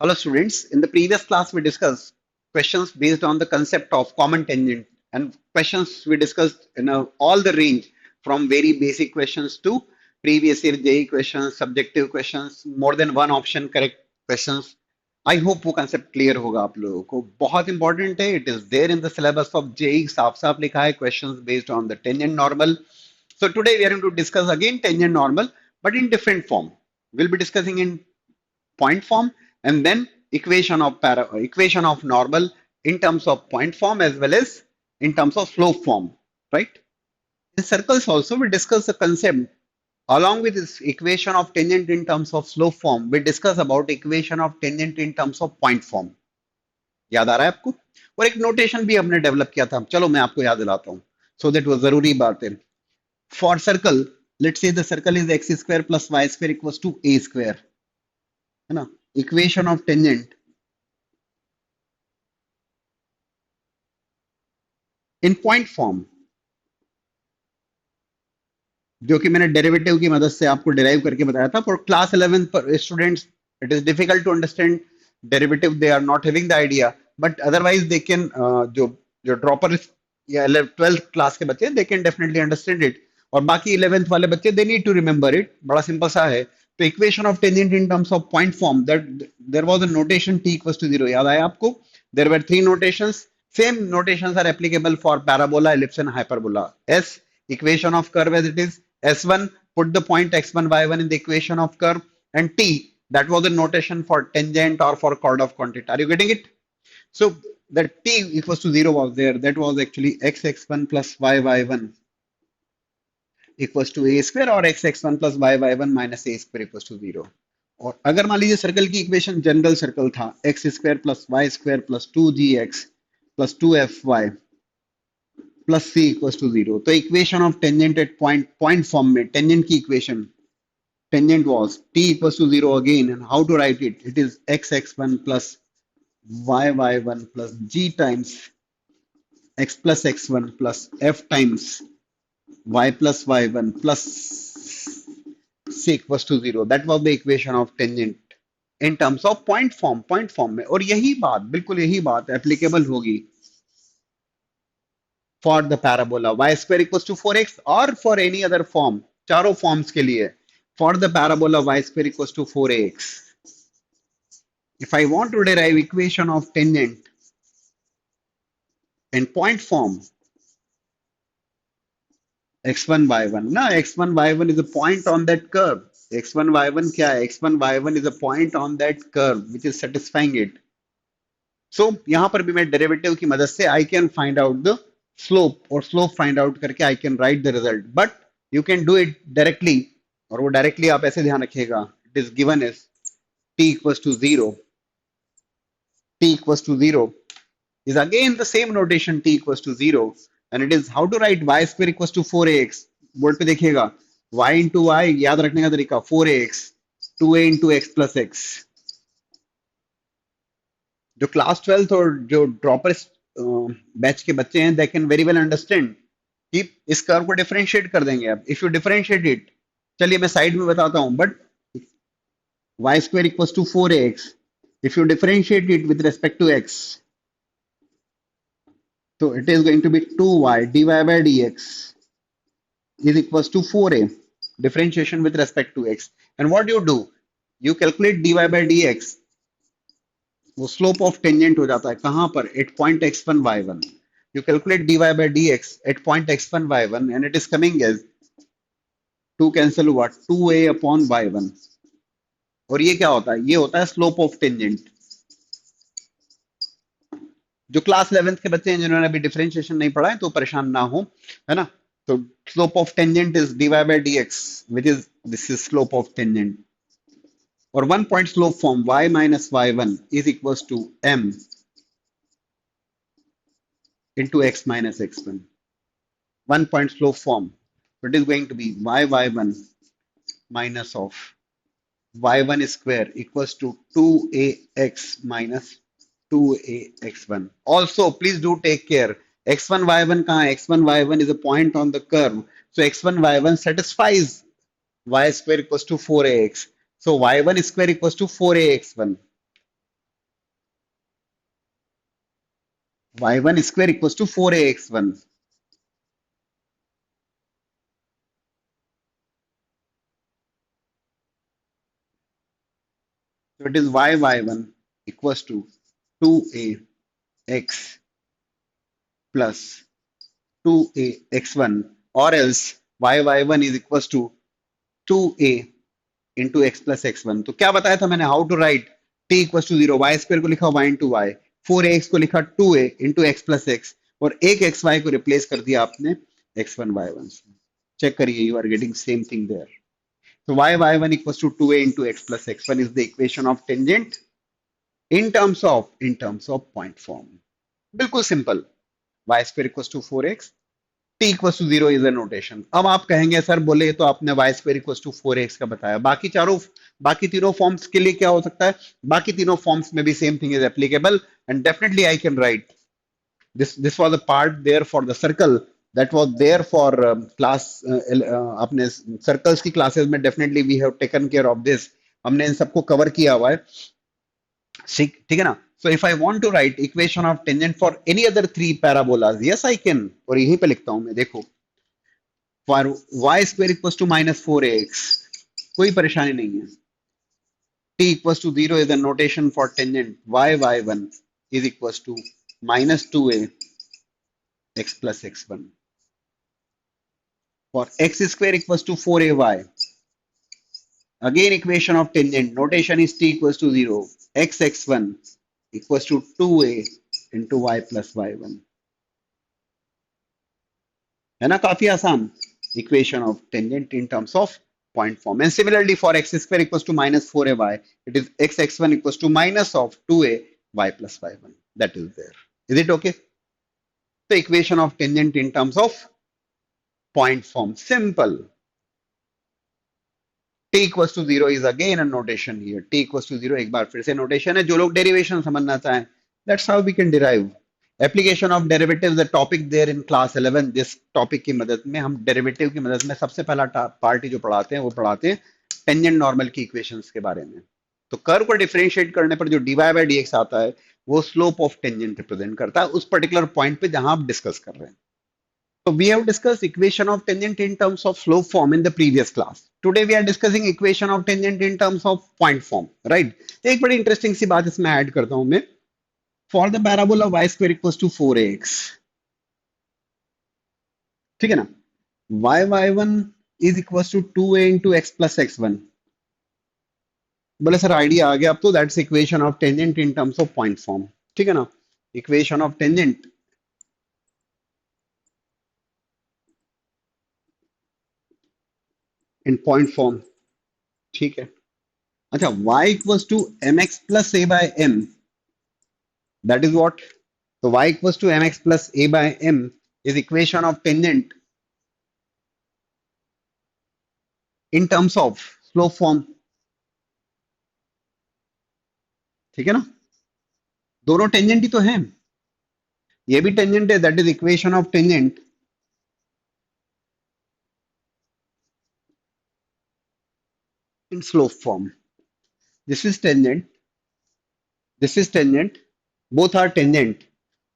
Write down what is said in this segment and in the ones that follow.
Hello students, in the previous class we discussed questions based on the concept of common tangent and questions we discussed in all the range from very basic questions to previous year JEE questions, subjective questions, more than one option correct questions. I hope वो concept clear होगा आप लोगों को बहुत important है. It is there in the syllabus of JEE. साफ साफ लिखा है questions based on the tangent normal. So today we are going to discuss again tangent normal but in different form. We'll be discussing in point form and then equation of normal in terms of point form as well as in terms of slope form, right? In circles also we discuss the concept along with this equation of tangent in terms of slope form. We discuss about equation of tangent in terms of point form. याद आ रहा है आपको? और एक notation भी हमने develop किया था, चलो मैं आपको याद दिलाता हूँ सो दैट वो जरूरी बात है. For circle let's say the circle is x square plus Y square equals to A square, है ना? Equation of tangent in point form, जो कि मैंने डेरिवेटिव की मदद से आपको डिराइव करके बताया था. फॉर क्लास 11 पर students it is difficult to understand derivative, they are not having the idea, but otherwise they can जो जो ड्रॉपर या 12th क्लास के बच्चे they can definitely understand it. और बाकी 11th वाले बच्चे they need to remember it. बड़ा सिंपल सा है. तो equation of tangent in terms of point form, that there was a notation t equals to 0. याद आया आपको? There were three notations. Same notations are applicable for parabola, ellipse, and hyperbola. S, equation of curve as it is. S1, put the point x1, y1 in the equation of curve. And T, that was the notation for tangent or for chord of contact. Are you getting it? So the T equals to 0 was there. That was actually x1 plus y1 equals to a square or x1 plus y1 minus a square equals to 0. और अगर मान लीजिए circle की equation general circle था x square plus Y square plus 2gx plus 2fy plus c equals to 0, तो equation of tangent at point form में tangent की equation, tangent was t equals to 0 again, and how to write it? It is x1 plus y1 plus g times x plus x1 plus f times y plus y1 plus c equals to 0. That was the equation of tangent in terms of point form में. और यही बात, बिल्कुल यही बात applicable होगी for the parabola y square equals to 4x or for any other form. चारों forms के लिए for the parabola y square equals to 4ax. If I want to derive equation of tangent in point form, x1 y1 ना, x1 y1 is a point on that curve. x1 y1 क्या है? x1 y1 is a point on that curve which is satisfying it. So यहाँ पर भी मैं derivative की मदद से I can find out the slope, और slope find out करके I can write the result. But you can do it directly, और वो डायरेक्टली आप ऐसे ध्यान रखिएगा. It is given as t equals to 0. T equals to 0 is again the same notation, t equals to 0, and it is how to write y square equals to 4ax. Board पे देखिएगा y into y याद रखने का तरीका 4ax 2a into x plus x. जो class 12th और जो dropper batch के बच्चे हैं they can very well understand कि इस कर्व को डिफरेंशिएट कर देंगे. अब इफ यू डिफरेंशिएट इट, चलिए मैं साइड में बताता हूं, but y square equals to 4ax, if you differentiate it with respect to x, so it is going to be 2y dy by dx is equals to 4a, differentiation with respect to x. And what do? You calculate dy by dx, वो slope of tangent हो जाता है कहां पर? At point x1 y1. You calculate dy by dx at point x1 y1 and it is coming as 2 cancel what 2a upon y1. और ये क्या होता है? ये होता है स्लोप ऑफ टेंजेंट. जो क्लास 11th के बच्चे हैं जिन्होंने अभी डिफरेंशिएशन नहीं पढ़ा है तो परेशान ना हो, है ना? तो slope of tangent is dy by dx, which is this is slope of tangent. और one point slope form y minus y1 is equals to m into x minus x1. One point slope form. So it is going to be y1 minus of y1 square equals to 2ax minus 2ax1. Also, please do take care. x1 y1 कहाँ है? x1 y1 is a point on the curve. So x1 y1 satisfies y square equals to 4ax. So y1 square equals to 4ax1. y1 square equals to 4ax1. So it is y1 equals to 2ax plus 2ax1, or else y1 is equals to 2a into x plus x1. तो क्या बताया था मैंने, how to write t equal to zero, y square को लिखा y into Y, 4ax को लिखा 2a into x plus x, और एक xy को रिप्लेस कर दिया आपने x1 y1 से. चेक करिए, you are getting same thing there. So y1 equals to 2a into x plus x1 is the equation of tangent in terms of point form. बिल्कुल simple. Y square equals to 4x, t equal to zero is a notation. अब आप कहेंगे sir बोले तो आपने y square equal to 4x का बताया, बाकी तीनों फॉर्म्स के लिए क्या हो सकता है, बाकी तीनों फॉर्म्स में भी same thing is applicable, and definitely I can write this was a part there for the circle, that was there for class. अपने सर्कल्स की क्लासेस में definitely we have taken care of this. हमने इन सबको cover किया हुआ है. ठीक ठीक है ना. So if I want to write equation of tangent for any other three parabolas, yes I can. और यहीं पे लिखता हूं मैं, देखो, for y square equal to minus four x, कोई परेशानी नहीं है. t equal to zero is the notation for tangent y1 is equal to minus two a x plus x one. For x square equal to four a y, again equation of tangent notation is t equals to zero, x1 equals to 2a into y plus y1. है ना, काफी आसान. Equation of tangent in terms of point form. And similarly for x square equals to minus four a y, it is x1 equals to minus of two a y plus y one. That is there. Is it okay? तो equation of tangent in terms of point form, simple. t equals to zero is again a notation here. t equals to zero एक बार फिर से notation है. जो लोग derivation समझना चाहें, that's how we can derive. Application of derivative the topic there in class 11. जिस topic की मदद में हम डेरिवेटिव की मदद में सबसे पहला पार्ट जो पढ़ाते हैं वो पढ़ाते हैं टेंजेंट नॉर्मल की इक्वेशंस के बारे में. तो कर्व को डिफरेंशिएट करने पर जो dy बाय dx आता है वो स्लोप ऑफ टेंजेंट रिप्रेजेंट करता है उस पर्टिकुलर पॉइंट पे जहां आप डिस्कस कर रहे हैं. So we have discussed equation of tangent in terms of slope form in the previous class. Today we are discussing equation of tangent in terms of point form, right? एक बड़ी interesting सी बात इसमें add करता हूं मैं. For the parabola y square equals to 4ax, ठीक है ना, y1 is equals to 2a into x plus x1. बोले सर आइडिया आ गया अब तो, that's equation of tangent in terms of point form. ठीक है ना, equation of tangent in point form. ठीक है. अच्छा, y equals to mx plus a by m, that is what? So y equals to mx plus a by m is equation of tangent in terms of slope form. ठीक है ना, दोनों tangent ही तो हैं. ये भी टेंजेंट है, that is equation of tangent in slope form. This is tangent, this is tangent, both are tangent,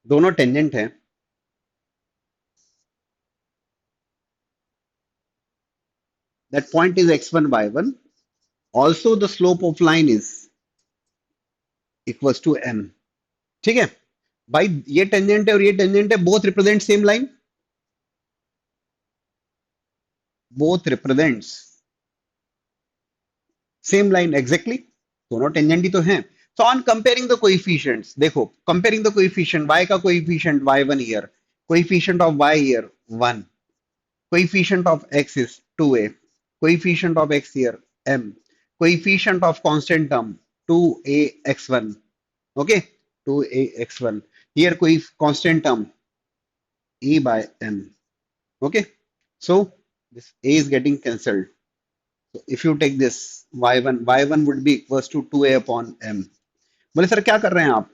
दोनों टेंजेंट है. That point is x1 y1. Also the slope of line is equals to m. ठीक है भाई, ये tangent है और ये tangent है, both represent same line, both represents same line exactly, दोनों टेंजेंट ही तो हैं. So on comparing the coefficients, देखो कंपेयरिंग द कोएफिशिएंट, y का coefficient y1 here, coefficient of y here 1, coefficient of x is 2a, coefficient of x here m, coefficient of constant term 2ax1. Okay, 2ax1 here, कोई constant term e by m. Okay, so this a is getting cancelled. So if you take this y1 would be equals to 2a upon m. बोले sir क्या कर रहे हैं आप?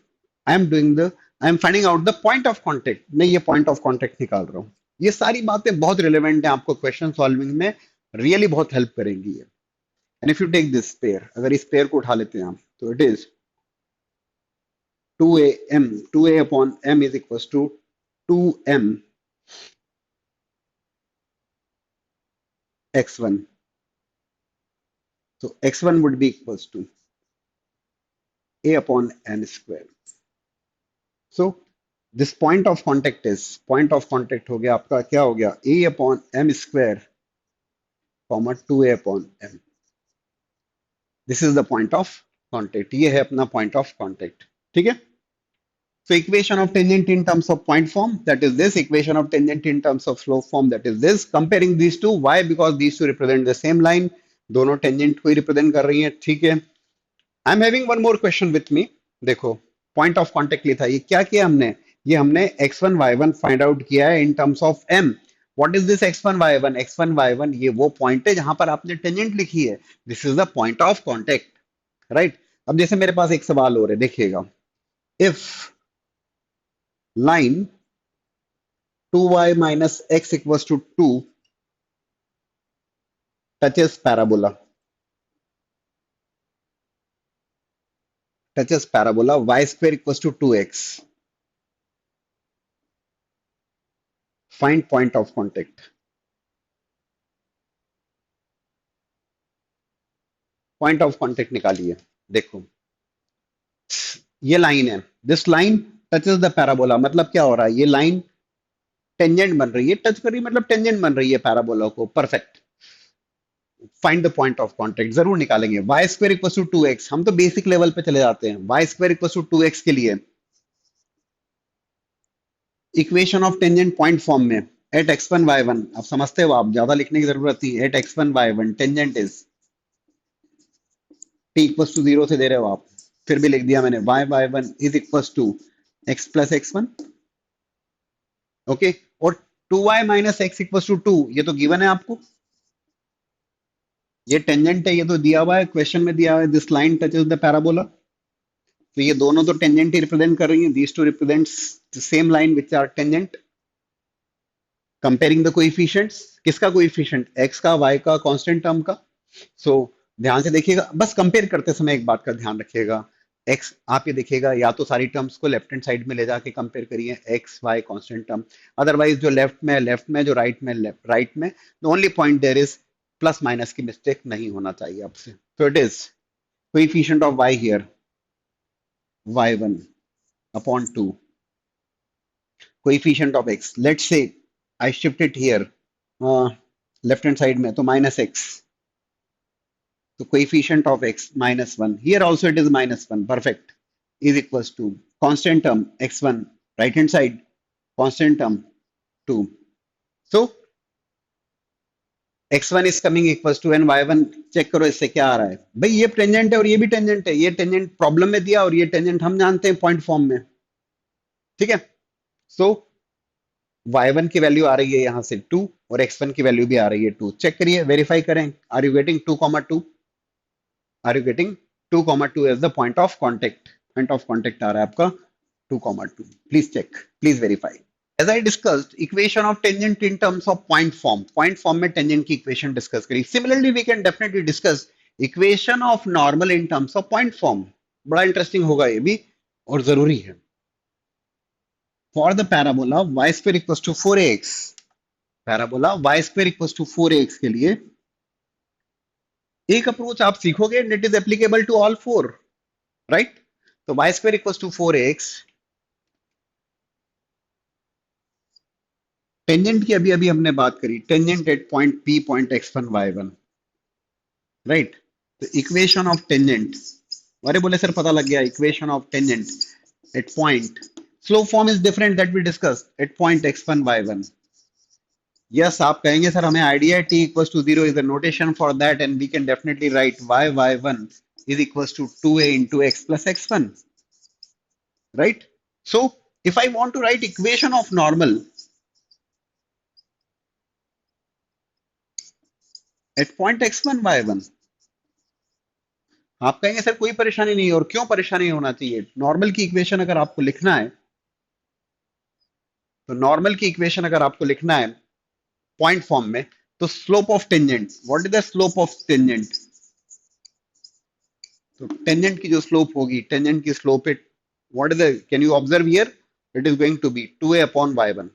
I am finding out the point of contact. मैं ये point of contact निकाल रहा हूँ. ये सारी बातें बहुत रिलेवेंट है, आपको क्वेश्चन सॉल्विंग में रियली बहुत हेल्प करेंगी ये. And if you take this pair, अगर इस पेयर को उठा लेते हैं आप, तो it is 2am 2a upon m is equals to 2m x1. So x1 would be equals to a upon n square. So this point of contact हो गया आपका क्या हो गया a upon m square comma 2a upon m. This is the point of contact. ये है अपना point of contact. ठीक है? So equation of tangent in terms of point form, that is this. Equation of tangent in terms of slope form, that is this. Comparing these two, why? Because these two represent the same line. दोनों tangent को ही represent कर रही हैं. ठीक है? I'm having one more question with me. देखो, point of contact लिखा ये क्या किया हमने? ये हमने x1 y1 find out किया है in terms of m. What is this x1 y1? x1 y1 ये वो point है जहां पर आपने tangent लिखी है. This is the point of contact, right? अब जैसे मेरे पास एक सवाल हो रहा है, देखिएगा. If line 2y minus x equals to 2 touches parabola y square equals to 2x, find point of contact. Point of contact निकालिए. देखो ये लाइन है, this line touches the parabola. मतलब क्या हो रहा है, ये लाइन टेंजेंट बन रही है, टच कर रही है मतलब टेंजेंट बन रही है पैराबोला को. Perfect. Find the point of contact जरूर निकालेंगे. Y square equal to 2x, हम तो बेसिक लेवल पे चले जाते हैं. Y square equal to 2x के लिए equation of tangent point form में एट x1 y1, आप समझते हो, आप ज्यादा लिखने की जरूरत नहीं. At x1 y1 tangent is t equal to 0 से दे रहे हो आप, फिर भी लिख दिया मैंने. y1 is equal to x plus x1. Okay, और 2y minus x equal to 2, ये तो गिवन है आपको. ये टेंजेंट है, ये तो दिया हुआ है, क्वेश्चन में दिया हुआ है. This line touches the parabola. तो ये दोनों तो टेंजेंट ही रिप्रेजेंट कर रही हैं. These two represents the same line which are tangent. Comparing the coefficients, किसका कोएफिशिएंट, x का, y का, कांस्टेंट टर्म का. सो ध्यान से देखिएगा, बस कंपेयर करते समय एक बात का ध्यान रखिएगा. x आप ये देखिएगा, या तो सारी टर्म्स को लेफ्ट हैंड साइड में ले जाके कंपेयर करिए, x y constant term. Otherwise जो लेफ्ट में, जो राइट में, the only point there is plus minus की मिस्टेक नहीं होना चाहिए आपसे. तो it is coefficient of y here y1 upon 2, coefficient of x, let's say I shift it here, left hand side में, तो minus x, so coefficient of x minus 1, here also it is minus 1, perfect, is equals to constant term x1, right hand side, constant term 2. So x1 is coming equals to and y1, check करो इससे क्या आ रहा है भाई. ये tangent है और ये भी टेंजेंट है. ये टेंजेंट प्रॉब्लम में दिया और ये टेंजेंट हम जानते हैं पॉइंट फॉर्म में. ठीक है. सो y1 की वैल्यू आ रही है यहां से 2 और x1 की वैल्यू भी आ रही है 2. चेक करिए, वेरीफाई करें. Are you getting 2,2? Are you getting 2,2 as the point of contact. Point of contact आ रहा है आपका 2,2. Please check, please verify. As I discussed, equation of tangent in terms of point form. Point form में tangent की equation discuss करी. Similarly, we can definitely discuss equation of normal in terms of point form. बड़ा interesting होगा ये भी और जरूरी है. For the parabola y square equals to 4ax, parabola y square equals to 4ax के लिए एक अप्रोच आप सीखोगे and it is applicable to all four, right? तो y square equals to 4ax, tangent की अभी अभी हमने बात करी, tangent at point p point x1 y1, right. तो इक्वेशन ऑफ टेंजेंट, अरे बोले सर पता लग गया, equation of tangent at point, slope form is different that we discussed at point x1 y1. Yes, आप कहेंगे सर हमें आइडिया है t equals to 0 is the notation for that and we can definitely write y y1 is equals to 2a into x plus x1, right? So if I want to write equation of normal at point x1 y1, आप कहेंगे sir कोई परेशानी नहीं, और क्यों परेशानी होना चाहिए. नॉर्मल की इक्वेशन अगर आपको लिखना है, तो नॉर्मल की इक्वेशन अगर आपको लिखना है पॉइंट फॉर्म में, तो slope of tangent, what is the slope of tangent. तो टेंजेंट की जो स्लोप होगी, टेंजेंट की स्लोप है What is the, can you observe here? It is going to be 2a upon y1.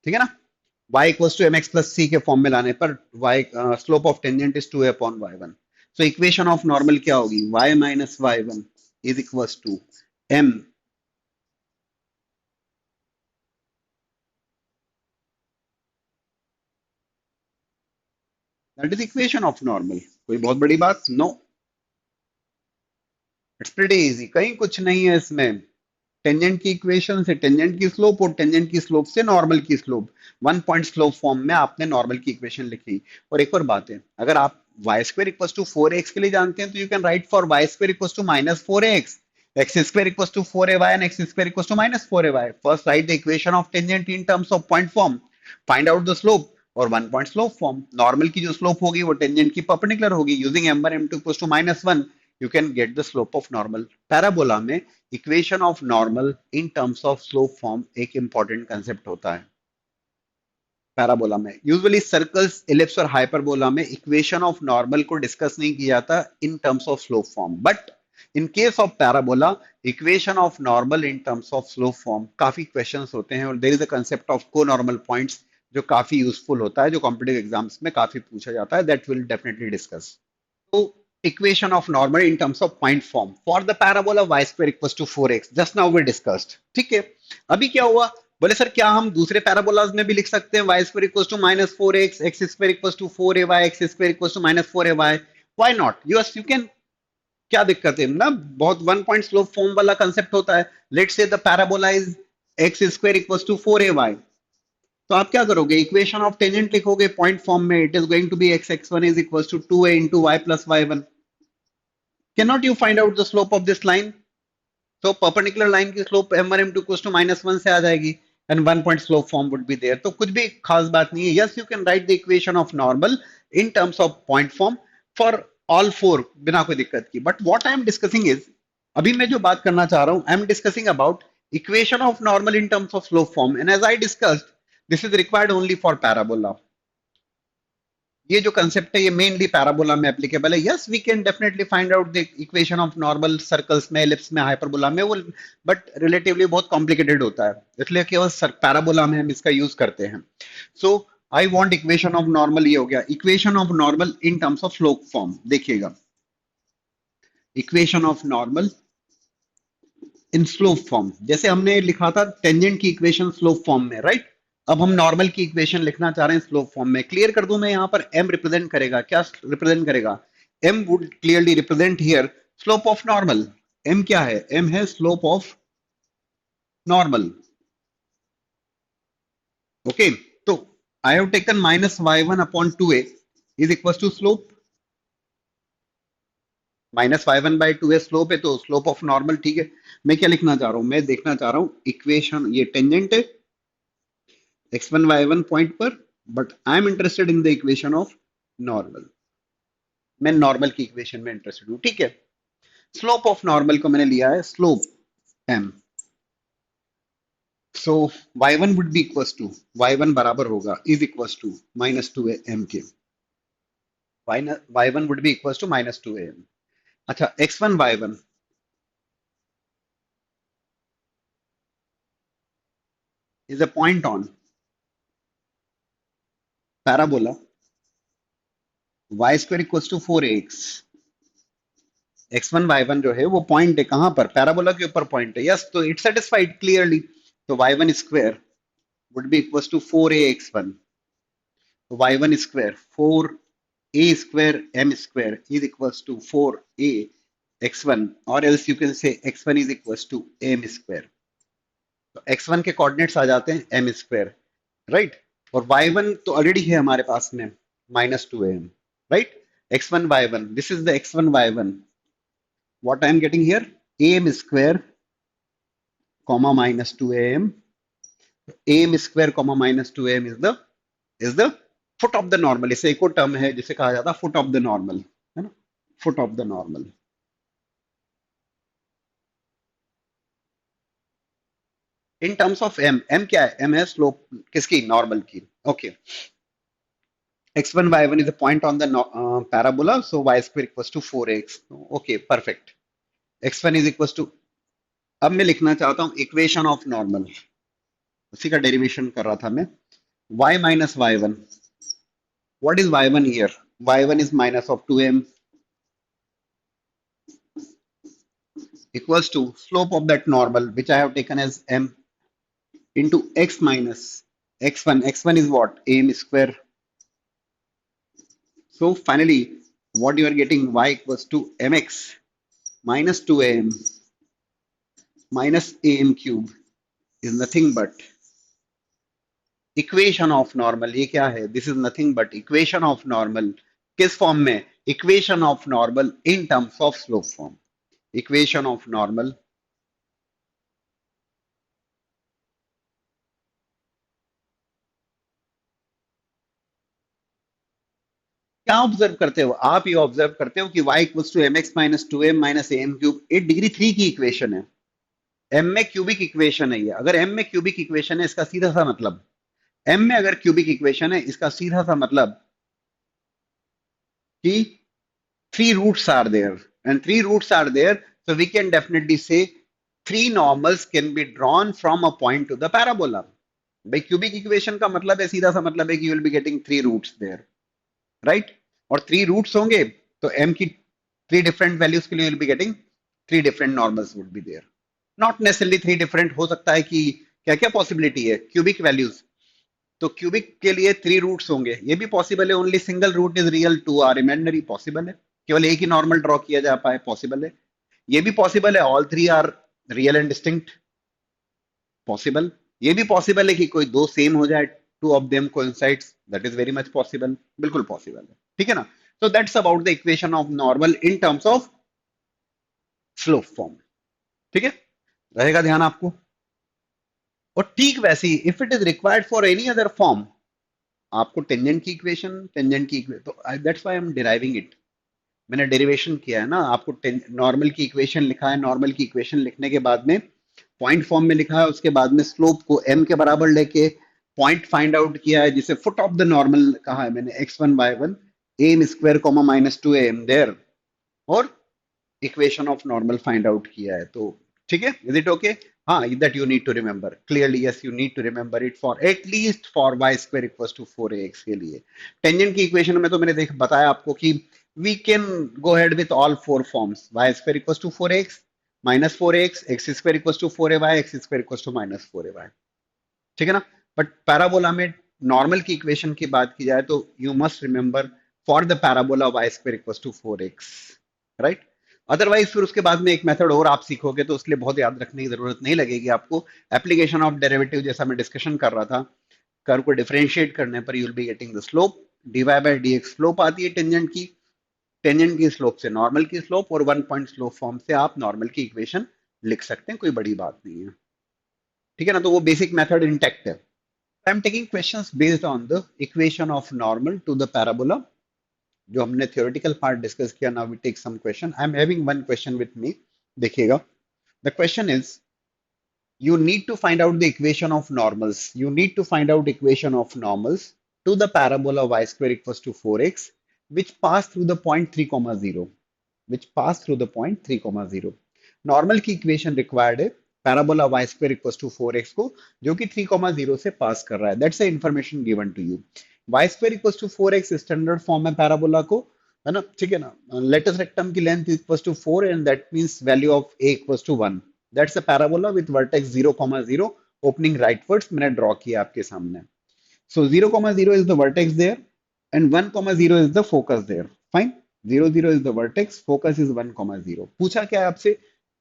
ठीक है ना? y equals to mx plus c के फॉर्म में लाने पर y slope of tangent is 2a upon y1. So equation of normal क्या होगी? y minus y1 is equals to m, that is equation of normal. कोई बहुत बड़ी बात? नो, इट्स प्रीटी इजी, कहीं कुछ नहीं है इसमें. टेंजेंट की इक्वेशन से टेंजेंट की स्लोप और टेंजेंट की स्लोप से नॉर्मल की slope, one point slope form में आपने नॉर्मल की इक्वेशन लिखी. और एक और बात है, अगर आप y square equals to four x के लिए जानते हैं तो you can write for y square equals to minus four x, x square equals to four a y and x square equals to minus four a y. First write the equation of tangent in terms of point form, find out the slope, और one point slope form. Normal की जो slope होगी वो tangent की perpendicular होगी. Using m1 m2 equals to minus one, you can get the slope of normal. Parabola में equation of normal in terms of slope form एक important concept होता है. पैराबोला में यूजुअली सर्कल्स, इलिप्स और hyperbola में equation of normal को discuss नहीं किया जाता in terms of slope form, but in case of parabola equation of normal in terms of slope form काफी क्वेश्चंस होते हैं. और there is a concept of को नॉर्मल पॉइंट्स जो काफी यूजफुल होता है, जो कॉम्पिटिटिव एग्जाम्स में काफी पूछा जाता है. That will definitely discuss. तो equation of normal in terms of point form for the parabola Y square equals to 4x, just now we discussed. ठीक है, अभी क्या हुआ? बोले सर क्या हम दूसरे पैराबोलाज में भी लिख सकते हैं y square equals to minus four x, x square equals to four a y, x square equals to minus four a y? Why not? You can. क्या दिक्कत है ना? बहुत वन पॉइंट स्लोप फॉर्म वाला कंसेप्ट होता है. Let's say the parabola is x square equals to four a y. तो आप क्या करोगे? इक्वेशन ऑफ टेंजेंट लिखोगे पॉइंट फॉर्म में. It is going to B x x one is equals to two a into y plus y one. Cannot you find out the slope of this line? So perpendicular line की slope m1 m2 equals to minus one से आ जाएगी and one point slope form would be there. तो कुछ भी खास बात नहीं है. Yes, you can write the equation of normal in terms of point form for all four बिना कोई दिक्कत की. But what I am discussing is, अभी मैं जो बात करना चाह रहा हूँ, I am discussing about equation of normal in terms of slope form, and as I discussed, this is required only for parabola. ये जो कंसेप्ट है ये मेनली पैराबोला में एप्लीकेबल है. Yes, we can definitely find out the equation of normal circles में, ellipse में, hyperbola में, वो बट रिलेटिवली बहुत कॉम्प्लिकेटेड होता है, इसलिए केवल पैराबोला में हम इसका यूज करते हैं. So I want equation of normal. ये हो गया equation of normal in terms of slope form. देखिएगा, equation of normal in slope form, जैसे हमने लिखा था टेंजेंट की इक्वेशन स्लोप फॉर्म में, राइट? अब हम नॉर्मल की इक्वेशन लिखना चाह रहे हैं स्लोप फॉर्म में. क्लियर कर दूं मैं, यहां पर m रिप्रेजेंट करेगा. क्या रिप्रेजेंट करेगा? m would clearly represent here slope of normal. m क्या है? m है स्लोप ऑफ नॉर्मल. ओके, तो I have taken minus y one upon two a is equal to slope. Minus y one by two a slope है, तो slope of normal. ठीक है, मैं क्या लिखना चाह रहा हूं? मैं देखना चाह रहा हूं इक्वेशन, ये टेंजेंट है x1 y1 पॉइंट पर, but I am interested in the equation of normal. मैं नॉर्मल की इक्वेशन में इंटरेस्टेड हूं. ठीक है, स्लोप ऑफ नॉर्मल को मैंने लिया है slope m. So y1 would be equals to, y1 बराबर होगा is equals to minus two a m के. y1 would be equals to minus two a m. अच्छा, x1 y1 is a point on parabola y square equals to four x. x1 y1 जो है वो point है कहां पर? Parabola के ऊपर पॉइंट है. यस, तो इट सेटिस्फाइड क्लियरली. तो y1 square would be equals to 4ax1. So y1 square 4a square m square is equals to 4a x1, or else you can say x1 is equals to m square. तो x1 के coordinates आ जाते हैं m square, right? और y1 तो already है हमारे पास में minus two m, right? x1 y1, this is the x1 y1. What I am getting here? am square comma minus two am. am square comma minus two am is the foot of the normal. इसे एक और term है जिसे कहा जाता है foot of the normal, है ना? Foot of the normal. In terms of m, m क्या है? एम है स्लोप किसकी? नॉर्मल की. Okay, x1 y1 is a point on the parabola, so y square equals to 4x. Okay, perfect. x1 is equals to, अब मैं लिखना चाहता हूं इक्वेशन ऑफ नॉर्मल, उसी का डेरिवेशन कर रहा था मैं. y minus y1. What is y1 here? y1 is minus of 2m equals to slope of that normal, which I have taken as m, into x minus x1. x1 is what? am square. So finally, what you are getting, y equals to mx minus 2am minus am cube is nothing but equation of normal. ये क्या है? This is nothing but equation of normal. किस form में? Equation of normal in terms of slope form. Equation of normal. क्या observe करते हो आप? ये ऑब्जर्व करते हो कि y equals to m x minus two m minus m cube, ये डिग्री 3 की इक्वेशन है. m में क्यूबिक इक्वेशन है ये. अगर m में क्यूबिक इक्वेशन है, इसका सीधा सा मतलब, m में अगर क्यूबिक इक्वेशन है, इसका सीधा सा मतलब कि three roots are there, and three roots are there, so we can definitely say three normals can be drawn from a point to the parabola. भाई क्यूबिक इक्वेशन का मतलब है, सीधा सा मतलब है कि you will be getting three roots there, right? और थ्री रूट्स होंगे तो m की थ्री डिफरेंट वैल्यूज के लिए will be getting three different normals would be there. Not necessarily three different, हो सकता है कि क्या क्या पॉसिबिलिटी है क्यूबिक वैल्यूज. तो क्यूबिक के लिए थ्री रूट्स होंगे, ये भी पॉसिबल है. Only single root is real, two are imaginary, possible है. केवल एक ही नॉर्मल ड्रॉ किया जा पाए, पॉसिबल है. ये भी पॉसिबल है all three are real and distinct, possible. ये भी पॉसिबल है कि कोई दो सेम हो जाए, two of them coincides, that is very much possible, बिल्कुल पॉसिबल है. ठीक है ना? So that's about the equation of normal in terms of slope form. ठीक है, रहेगा ध्यान आपको. और ठीक वैसे ही if it is required for any other form, आपको टेंजेंट की इक्वेशन, टेंजेंट की इक्वेशन, तो that's why I am deriving it. मैंने डेरिवेशन किया है ना. आपको नॉर्मल की इक्वेशन लिखा है, नॉर्मल की इक्वेशन लिखने के बाद में पॉइंट फॉर्म में लिखा है, उसके बाद में स्लोप को m के बराबर लेके पॉइंट फाइंड आउट किया है, जिसे फुट ऑफ द नॉर्मल कहा है मैंने, x1 y1 m square comma minus two m there, और equation of normal find out किया है. तो ठीक है, इज इट ओके? हाँ, that you need to remember clearly. Yes, you need to remember it for at least for y square equals to 4ax के लिए. Tangent की इक्वेशन में तो मैंने देख बताया आपको कि we can go ahead with all four forms. Y square equals to 4x minus 4x, x square equals to 4ay, x square equals to minus 4ay. ठीक है ना? बट पैराबोला में नॉर्मल की इक्वेशन की बात की जाए तो you must remember for the parabola y square equals to 4x, right? Otherwise फिर उसके बाद में एक मेथड और आप सीखोगे तो उसके लिए बहुत याद रखने की जरूरत नहीं लगेगी आपको. एप्लीकेशन ऑफ डेरिवेटिव जैसा मैं डिस्कशन कर रहा था, कर्व को डिफरेंशिएट करने पर you will be getting the slope. dy by dx slope आती है टेंजेंट की, टेंजेंट की स्लोप से नॉर्मल की स्लोप, और वन पॉइंट स्लोप फॉर्म से आप नॉर्मल की इक्वेशन लिख सकते हैं, कोई बड़ी बात नहीं है. ठीक है ना? तो वो बेसिक मेथड इंटैक्ट है. I am taking questions based on the equation of normal to the parabola. जो हमने थ्योरेटिकल पार्ट डिस्कस किया, now we take some question. I am having one question with me. देखिएगा, the question is, you need to find out the equation of normals. You need to find out equation of normals to the parabola y square equals to 4x, which pass through the point 3 comma 0. Which pass through the point 3 comma 0. Normal की equation required है parabola y square equals to 4x को, जो कि 3 comma 0 से पास कर रहा है. That's the information given to you. y square equals to 4x standard form है पैराबोला को, है ना? ठीक है ना? लेटस रेक्टम की length equals to 4 and that means value of a equals to 1. That's a parabola with vertex 0 comma 0 opening rightwards. मैंने draw किया आपके सामने. So 0 comma 0 is the vertex there, and 1 comma 0 is the focus there. Fine. 0 0 is the vertex, focus is 1 comma 0. पूछा क्या है आपसे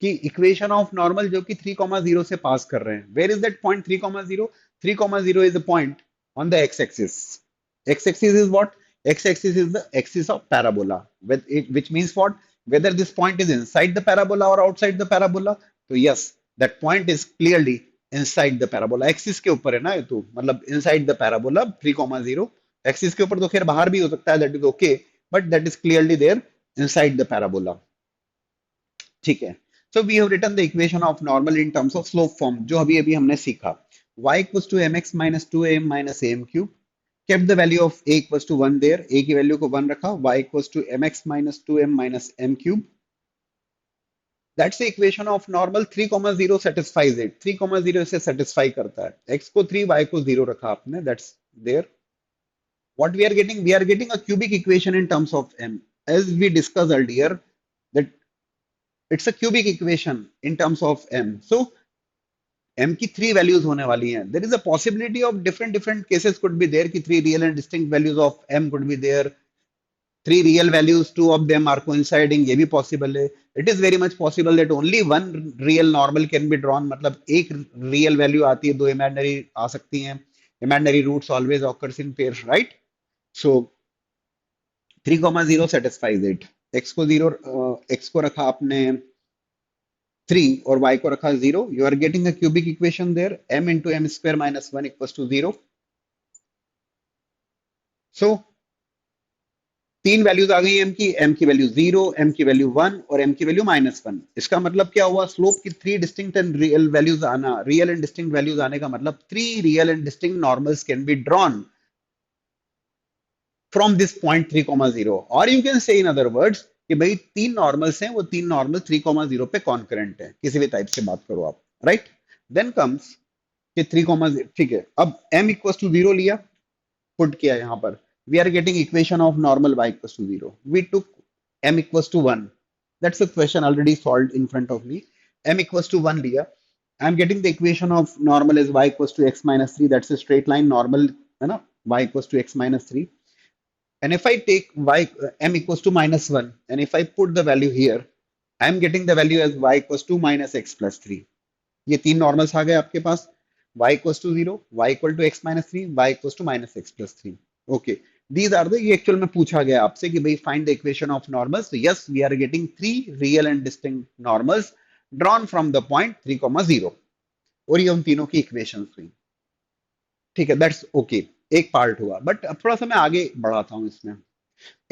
कि equation of normal जो कि 3 comma 0 से पास कर रहे हैं. Where is that point 3 comma 0? 3 comma 0 is a point on the x-axis. X-axis is what? X-axis is the axis of parabola, which means what? Whether this point is inside the parabola or outside the parabola. So yes, that point is clearly inside the parabola. Axis के ऊपर है ना ये, तो मतलब inside the parabola 3 comma 0. Axis के ऊपर तो खैर बाहर भी हो सकता है, that is okay, but that is clearly there inside the parabola. ठीक है. So we have written the equation of normal in terms of slope form, जो अभी अभी हमने सीखा. y equals to mx minus 2am minus am cube. kept the value of a equals to 1 there, a की value को 1 रखा, y equals to mx minus 2m minus m cube. That's the equation of normal. 3 0 satisfies it. 3 0 इसे satisfy करता है. X को 3, y को 0 रखा आपने. That's there. What we are getting? We are getting a cubic equation in terms of m. As we discussed earlier, that it's a cubic equation in terms of m. So m की 3 values होने वाली हैं. There is a possibility of different cases could be there कि 3 real and distinct values of m could be there. 3 real values, 2 of them are coinciding, ये भी possible है. It is very much possible that only one real normal can be drawn. मतलब एक real value आती है, दो imaginary आ सकती हैं. Imaginary roots always occurs in pairs, right? So 3 0 satisfies it. x को 0, x को रखा आपने 3 और y को रखा 0. You are getting a cubic equation there. m into m square minus 1 equals to 0. So तीन वैल्यूज आ गई m की वैल्यू 0, m की वैल्यू 1 और m की वैल्यू -1. इसका मतलब क्या हुआ? स्लोप की three distinct and real values आना, रियल एंड डिस्टिंक्ट वैल्यूज आने का मतलब 3 real and distinct normals can be drawn from this point 3, 0. और यू कैन से इन अदर वर्ड्स कि भाई तीन नॉर्मल्स हैं, वो तीन नॉर्मल 3, 0 पे कॉन्करेंट है. किसी भी टाइप से बात करो आप, राइट? देन कम्स कि 3, ठीक है. अब m इक्वल टू 0 लिया, पुट किया यहाँ पर, we are getting equation of normal y equals to 0. We took m equals to 1. That's a question already solved in front of me. M equals to 1 लिया. I'm getting the equation of normal is y equals to x minus 3. That's a straight line normal, है ना? Y equals to x minus 3. And if I take y m equals to -1, and if I put the value here, I'm getting the value as y equals to minus x plus 3. ये तीन normals आ गए आपके पास. Y equals to 0, y equal to x minus 3, y equals to minus x plus 3. Okay. These are the, ये actual में पूछा गया आपसे कि भाई find the equation of normals. So yes, we are getting three real and distinct normals drawn from the point 3, 0. और ये उन तीनों की इक्वेशन हुई. ठीक है, दैट्स ओके. एक पार्ट हुआ, बट अब थोड़ा सा मैं आगे बढ़ाता हूँ इसमें.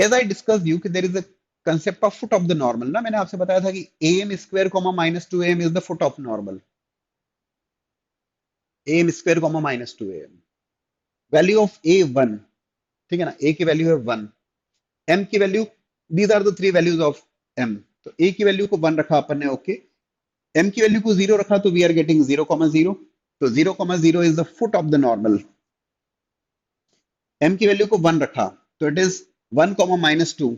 एज आई डिस्कस यू कि there is a concept of foot of the normal ना. मैंने आपसे बताया था कि am square comma -2am is the foot of normal. am square comma -2am, value of a 1. ठीक है ना, a की वैल्यू है 1, m की value, these are the three values of m. तो a की वैल्यू को 1 रखा अपन ने, ओके. m की वैल्यू को 0 रखा, तो वी आर गेटिंग 0, 0. तो 0, 0 is the foot of the normal. m की वैल्यू को 1 रखा, तो it is 1, -2.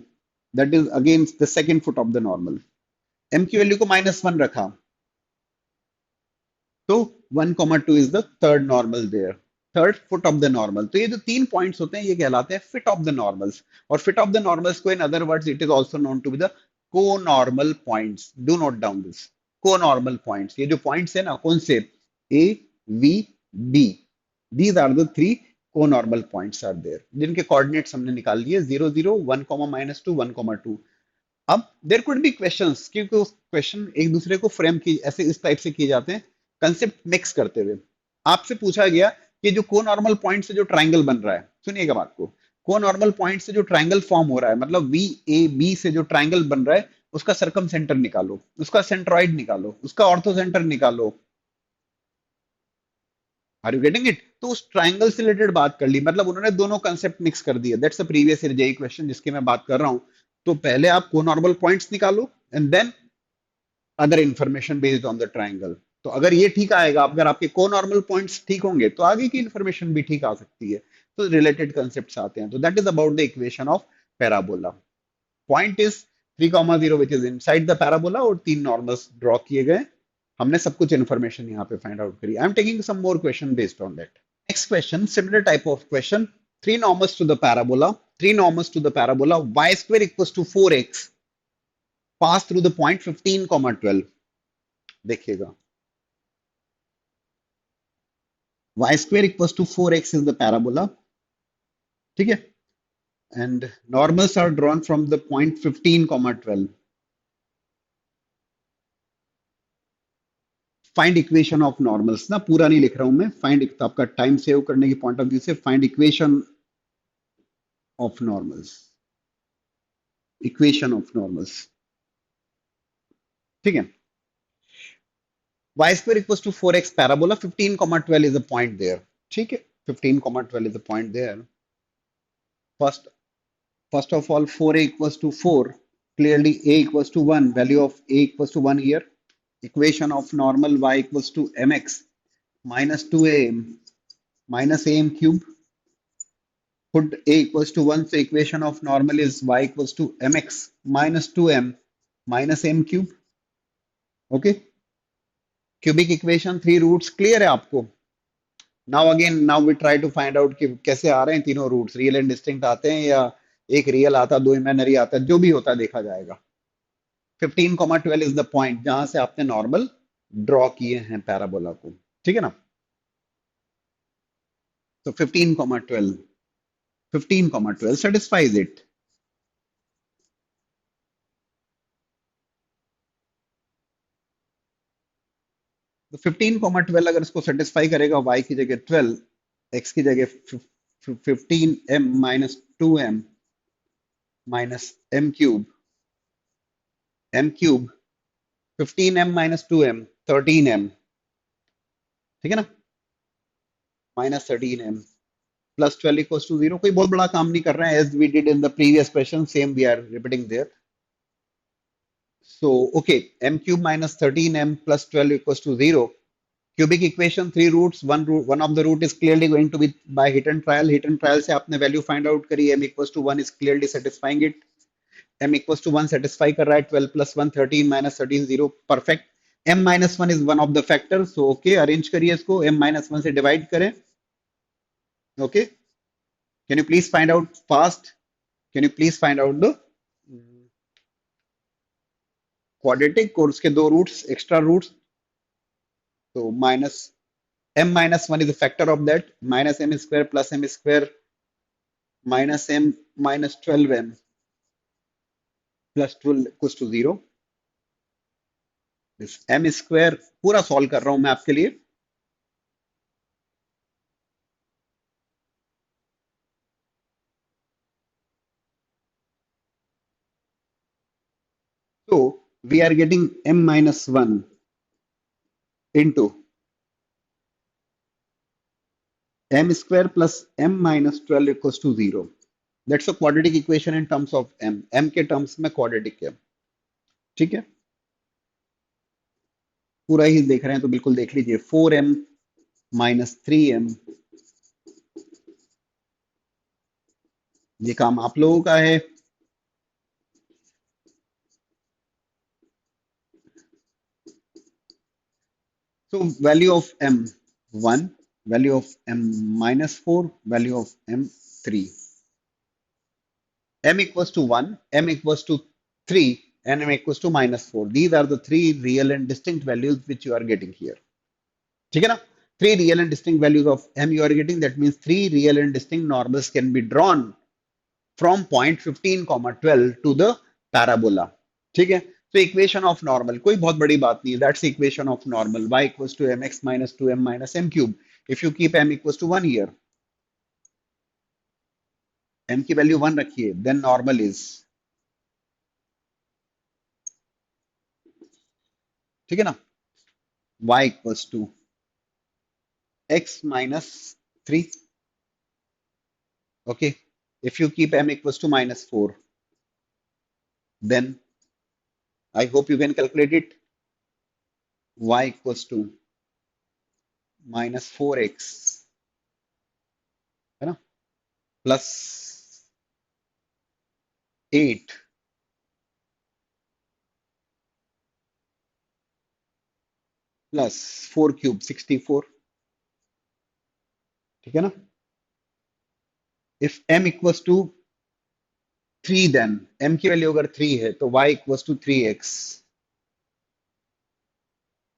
That is again the second foot of the normal. m की वैल्यू को -1 रखा, तो 1, 2 is the third normal there, third foot of the normal. तो ये जो तीन पॉइंट्स होते हैं ये कहलाते हैं फिट ऑफ द नॉर्मल्स. और फिट ऑफ द नॉर्मल्स को in other words it is also known to be the conormal points. Do note down this conormal points. ये जो पॉइंट्स है ना, कौन से? A, V, B. These are the three conormal points are there, जिनके coordinates हमने निकाल लिए 0, 0, 1, -2, 1, 2. अब देयर कुड बी क्वेश्चंस, क्योंकि क्वेश्चन एक दूसरे को फ्रेम की ऐसे इस टाइप से किए जाते हैं, कंसेप्ट मिक्स करते हुए. आपसे पूछा गया कि जो को नॉर्मल पॉइंट से जो ट्रायंगल बन रहा है, सुनिएगा बात को, को नॉर्मल पॉइंट से जो ट्रायंगल फॉर्म हो रहा है, मतलब वी ए बी से जो ट्रायंगल बन रहा है, उसका सर्कम सेंटर निकालो, उसका सेंट्रॉइड निकालो, उसका ऑर्थो सेंटर निकालो. Are you getting it? तो उस ट्रायंगल से रिलेटेड बात कर ली, मतलब उन्होंने दोनों कंसेप्ट मिक्स कर दिए. That's a previous year JEE question जिसकी मैं बात कर रहा हूं. तो पहले आप को नॉर्मल पॉइंट्स निकालो and then other information based on the triangle. तो अगर ये ठीक आएगा, अगर आपके को नॉर्मल पॉइंट्स ठीक होंगे, तो आगे की इंफॉर्मेशन भी ठीक आ सकती है. तो रिलेटेड कंसेप्ट्स आते हैं. तो that is about the equation of parabola. Point is 3, 0 which is inside the parabola, और तीन नॉर्मल्स ड्रॉ किए गए. हमने सब कुछ इन्फॉर्मेशन यहाँ पे फाइंड आउट करी. I am taking some more question based on that. Next question, similar type of question. Three normals to the parabola, three normals to the parabola, y square equals to 4x pass through the point 15, 12. देखिएगा, y square equals to 4x is the parabola. ठीक है, and normals are drawn from the point 15, 12. Find equation of normals ना, पूरा नहीं लिख रहा हूं मैं. फाइंड, तो आपका टाइम सेव करने की पॉइंट ऑफ व्यू से find equation of normals, equation of normals. ठीक है, y square equals to 4x parabola, 15, 12 is the point there. ठीक है, 15, 12 is the point there. First, first of all, 4a equals to 4. Clearly, a equals to 1. Value of a equals to 1 here. Equation of normal y equals to mx minus 2am minus am cube. Put a equals to 1. So equation of normal is y equals to mx minus 2m minus m cube. Okay. Cubic equation, three roots. Clear है आपको? Now we try to find out कि कैसे आ रहे हैं तीनों roots, real and distinct आते हैं या एक रियल आता है, दो इमेजिनरी आता है, जो भी होता है देखा जाएगा। 15,12 इज द पॉइंट जहां से आपने नॉर्मल ड्रॉ किए हैं पैराबोला को, ठीक है ना? तो 15,12 satisfies it। तो 15,12 अगर इसको सेटिस्फाई करेगा, y की जगह 12, x की जगह 15m minus 2m minus m cube 15m minus 2m 13m, ठीक है ना? Minus 13m plus 12 equals to 0। कोई बहुत बड़ा काम नहीं कर रहे हैं, as we did in the previous question, same we are repeating there. So, okay, m cube minus 13m plus 12 equals to 0. Cubic equation, three roots, one of the root is clearly going to be by hit and trial. Hit and trial से आपने value find out करी, m equals to 1 is clearly satisfying it. m equals to 1 satisfy कर रहा है, 12 plus 1, 13 minus 13, 0, perfect. m minus 1 is one of the factors, so okay, arrange करिए इसको, m minus 1 से divide करें, okay. Can you please find out fast? Can you please find out the quadratic और उसके दो roots, extra roots? So minus m minus 1 is a factor of that, minus m square plus m square minus m minus 12m plus 12 equals to 0. This m square पूरा solve कर रहा हूं मैं आपके लिए। So we are getting m minus 1 into m square plus m minus 12 equals to 0. That's a quadratic equation in terms of m. m के terms में quadratic है, ठीक है? पूरा ही देख रहे हैं तो बिल्कुल देख लीजिए। 4m माइनस 3m, ये काम आप लोगों का है। So value of m 1, value of m minus 4, value of m 3. M equals to 1, m equals to 3, and m equals to minus 4. These are the three real and distinct values which you are getting here. ठीक है ना? Three real and distinct values of m you are getting. That means three real and distinct normals can be drawn from point 15, 12 to the parabola. ठीक है? So equation of normal कोई बहुत बड़ी बात नहीं है. That's the equation of normal. Y equals to mx minus 2m minus m cube. If you keep m equals to 1 here, m की value 1 रखिए, then normal is, ठीक है ना, y equals to x minus 3. Okay, if you keep m equals to minus 4, then I hope you can calculate it. Y equals to minus 4x, है ना, plus 8 plus 4 cube 64, ठीक है ना? If m equals to 3, then m की value अगर 3 है तो y equals to 3x,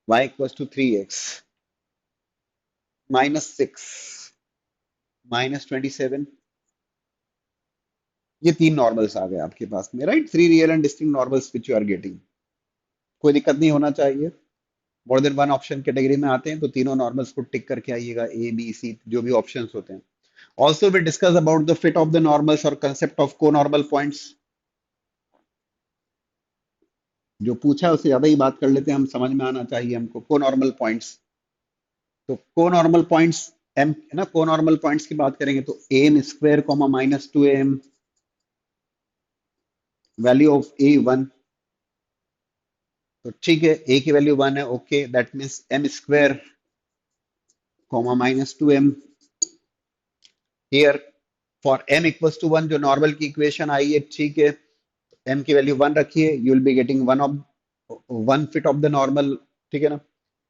y equals to 3x minus 6 minus 27। ये तीन नॉर्मल्स आ गए आपके पास में, right? Three real and distinct normals which you are getting. कोई दिक्कत नहीं होना चाहिए। More than one option category में आते हैं तो तीनों नॉर्मल्स को टिक करके आइएगा, ए बी सी जो भी ऑप्शंस होते हैं। Also we discuss about the fit of the normals और कंसेप्ट ऑफ को नॉर्मल पॉइंट्स। जो पूछा है उससे ज्यादा ही बात कर लेते हैं हम, समझ में आना चाहिए हमको। को नॉर्मल पॉइंट्स, तो को नॉर्मल पॉइंट्स एम ना को नॉर्मल पॉइंट्स की बात करेंगे तो m square comma -2am, value of a 1। तो ठीक है, ए की वैल्यू 1 है, okay, that means m square comma -2m here for m equals to 1, जो नॉर्मल की इक्वेशन आई है, ठीक है। m की वैल्यू 1 रखिए, you will be getting one fit of the normal, ठीक है ना।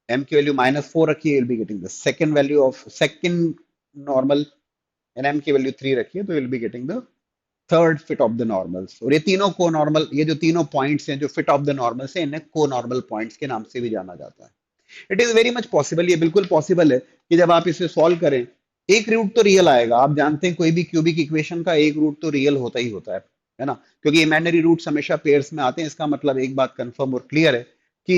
m की वैल्यू -4 रखिए, you will be getting the second value of second normal, and m की वैल्यू 3 रखिए, तो you will be getting the third fit of the normals. और ये तीनों को नॉर्मल, ये जो तीनों पॉइंट्स हैं जो फिट ऑफ द नॉर्मल से, इन्हें को नॉर्मल पॉइंट्स के नाम से भी जाना जाता है। It is very much possible, ये बिल्कुल पॉसिबल है कि जब आप इसे सॉल्व करें, एक रूट तो रियल आएगा। आप जानते हैं कोई भी क्यूबिक इक्वेशन का एक रूट तो रियल होता ही होता है ना, क्योंकि इमेजिनरी रूट्स हमेशा पेयर्स में आते हैं। इसका मतलब एक बात कंफर्म और क्लियर है कि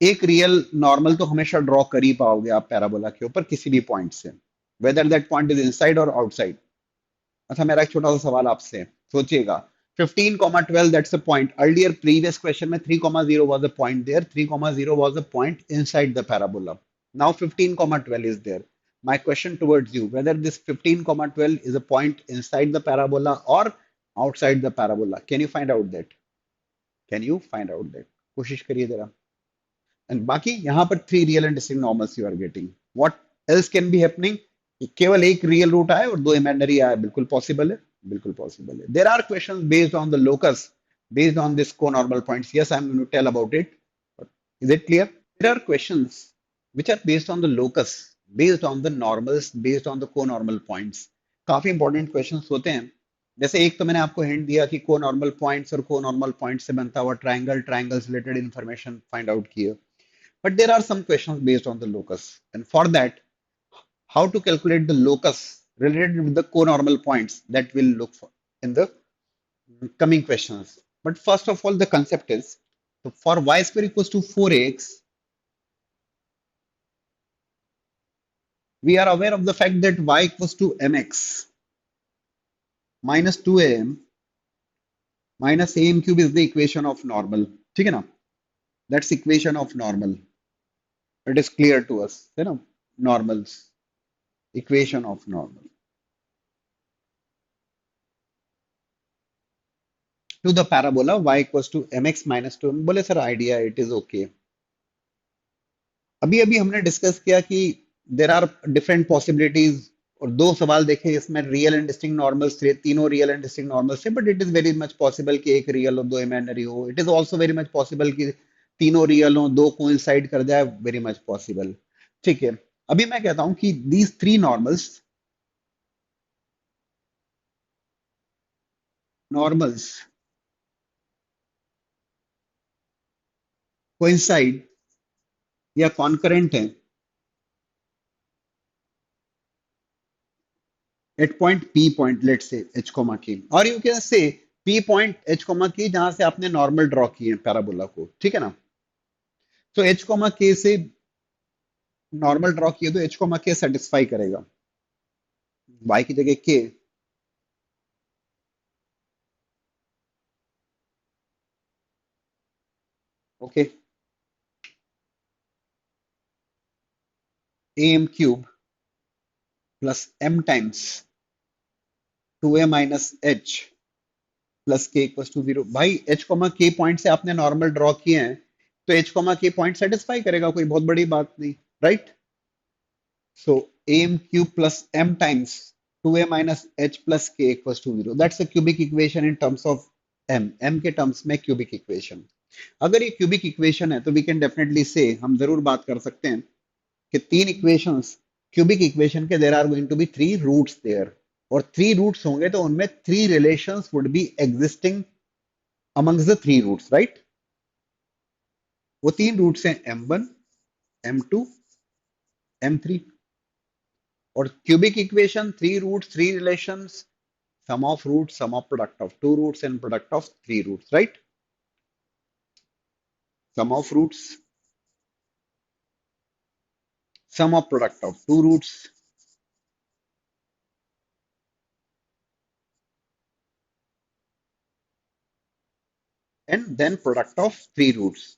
एक रियल नॉर्मल तो हमेशा ड्रॉ कर ही पाओगे आप पैराबोला के ऊपर किसी भी पॉइंट से, whether that point is inside और आउटसाइड। अच्छा, मेरा एक छोटा सा सवाल आपसे है, सोचिएगा। 15, 12, that's a point. Earlier previous question में 3, 0 was a point there, 3, 0 was a point inside the parabola. Now 15, 12 is there. My question towards you, whether this 15, 12 is a point inside the parabola or outside the parabola, can you find out that? Can you find out that? कोशिश करिए जरा। And बाकी यहाँ पर three real and distinct normals you are getting. What else can be happening? केवल एक real root आए और दो इमेजिनरी आए, बिल्कुल पॉसिबल है, बिल्कुल पॉसिबल है। There are questions based on the locus, based on this को normal points. Yes, I am going to tell about it. Is it clear? There are questions which are based on the locus, based on the normals, based on the co-normal points। काफी important questions होते हैं। जैसे एक तो मैंने आपको hint दिया कि को नॉर्मल पॉइंट्स और को नॉर्मल पॉइंट से बनता हुआ triangle, triangles related information find out किए। But there are some questions based on the locus. And for that, how to calculate the locus related with the co-normal points, that we'll look for in the coming questions. But first of all, the concept is, so for y square equals to 4x, we are aware of the fact that y equals to mx minus 2am minus am cube is the equation of normal. ठीक है ना? That's equation of normal. It is clear to us, you know, normals, equation of normal. To the parabola y equals to mx minus 2m। बोले sir idea it is okay. अभी अभी हमने discuss किया कि there are different possibilities, और दो सवाल देखे इसमें रियल एंड डिस्टिंक्ट नॉर्मल्स थे, तीनों रियल एंड डिस्टिंक्ट नॉर्मल्स थे। But it is very much possible कि एक रियल और दो इमेजिनरी हो। It is also very much possible कि तीनों रियल हो, दो कोइंसाइड कर जाए, वेरी मच पॉसिबल। ठीक है, अभी मैं कहता हूं कि these three normals, normals coincide या कॉन्करेंट हैं at point P point, let say H comma K, और you can say P point H comma K, जहां से आपने नॉर्मल ड्रॉ किए हैं पैराबोला को, ठीक है ना। तो एच कोमा के से नॉर्मल ड्रॉ किए तो एच कोमा के सेटिस्फाई करेगा। वाई की जगह K, okay, A M cube plus M times 2a minus H plus K equal to 0। भाई एच कोमा के पॉइंट से आपने नॉर्मल ड्रॉ किए हैं, तो एच कोमा के पॉइंट सेटिस्फाई करेगा, कोई बहुत बड़ी बात नहीं, right. So am cube plus m times 2a minus h plus k equals to 0. That's a cubic equation in terms of m. m के टर्म्स में cubic equation। अगर ये cubic equation है तो we can definitely say, हम जरूर बात कर सकते हैं कि तीन equations, cubic equation के there are going to be three roots there, और थ्री रूट्स होंगे तो उनमें three relations would be existing amongst the three roots, right? वो तीन रूट्स हैं m1, m2, m3। और cubic equation, three roots, three relations, sum of roots, sum of product of two roots and product of three roots, right? Sum of roots, sum of product of two roots, and then product of three roots,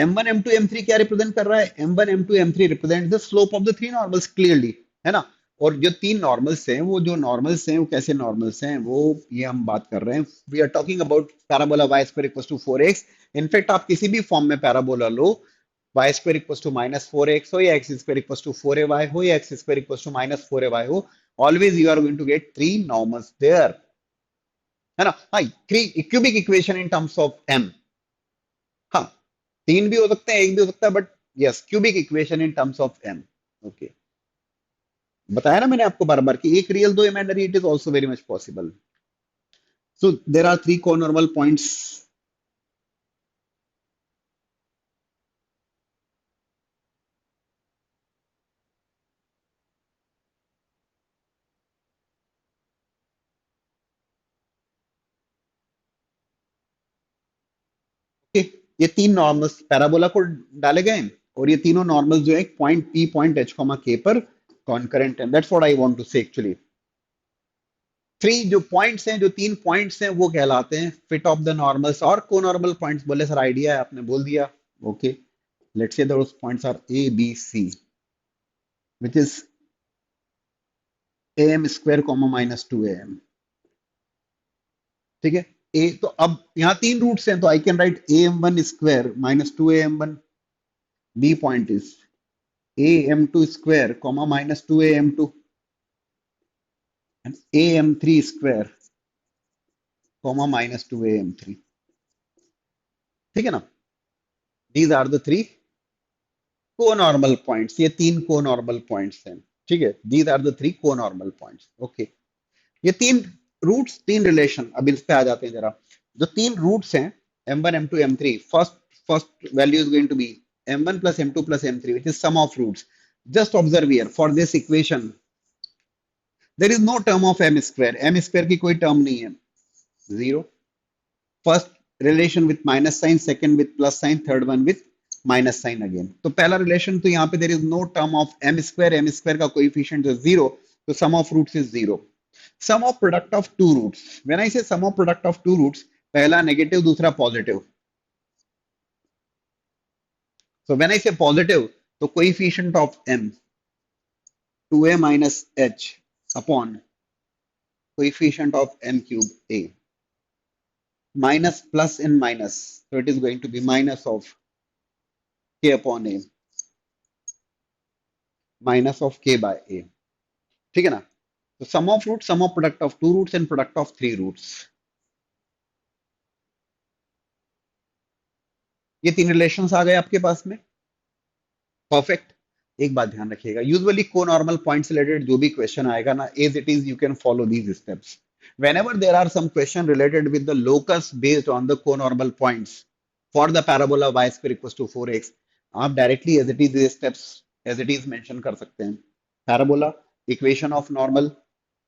M1 M2 M3 क्या represent कर रहा है? M1 M2 M3 represent the slope of the three normals clearly, है ना? और जो तीन normals हैं, वो जो नॉर्मल्स हैं वो कैसे नॉर्मल्स हैं, वो ये हम बात कर रहे हैं। We are talking about parabola y square equals to 4x। In fact आप किसी भी फॉर्म में पैराबोला लो, y square equals to -4x हो या x square equals to 4ay हो या x square equals to -4ay हो, always you are going to get three normals there, है ना? हाँ, three cubic equation in terms of m। हाँ, तीन भी हो सकते हैं, एक भी हो सकता है, but yes, cubic equation in terms of M. Okay, बताया ना मैंने आपको बार बार कि एक रियल दो imaginary, it is also very much possible. So there are three conormal points. Okay, ये तीन नॉर्मल्स पैराबोला को डाले गए हैं, और ये तीनों नॉर्मल्स जो है point P point H comma K पर कॉन्करेंट है। That's what I want to say actually. Three जो पॉइंट्स हैं, जो तीन पॉइंट्स हैं, वो कहलाते हैं फिट ऑफ द नॉर्मल्स और कोनॉर्मल पॉइंट्स। बोले सर आइडिया है, आपने बोल दिया। Okay, let's say those points are A B C, which is am square comma -2am। ठीक है, ए तो अब यहाँ तीन रूट्स हैं, तो I can write am1 square -2am1। B point is am2 square comma -2am2 and am3 square comma -2am3। ठीक है ना? These are the three conormal points, ये तीन को-नॉर्मल पॉइंट्स हैं। ठीक है, these are the three conormal points. Okay, ये तीन रूट्स, तीन रिलेशन, अब इस पे आ जाते हैं जरा। जो तीन रूट्स हैं M1 M2 M3, first value is going to be M1 plus M2 plus M3, which is sum of roots. Just observe here, for this equation there is no term of m square, m square की कोई term नहीं है, zero. First relation with minus sign, second with plus sign, third one with minus sign again. तो पहला relation तो यहाँ पे there is no term of m square का कोएफिशिएंट इज जीरो, तो sum of roots is zero. Sum of product of two roots, when I say sum of product of two roots, पहला negative दूसरा positive, so when I say positive, तो coefficient of m 2a minus h upon coefficient of m cube a, minus plus and minus, so it is going to be minus of k upon a, minus of k by a। ठीक है ना? तो sum of root, sum of product of two roots and product of three roots, ये तीन relations आ गए आपके पास में। परफेक्ट। एक बात ध्यान रखिएगा, यूजुअली को नॉर्मल पॉइंट से रिलेटेड जो भी क्वेश्चन आएगा ना, as it is you can follow these steps. whenever there are some question related with the locus based on the conormal points for the parabola y square equals to 4x, आप directly as it is steps as it is mention कर सकते हैं। Parabola, equation of normal,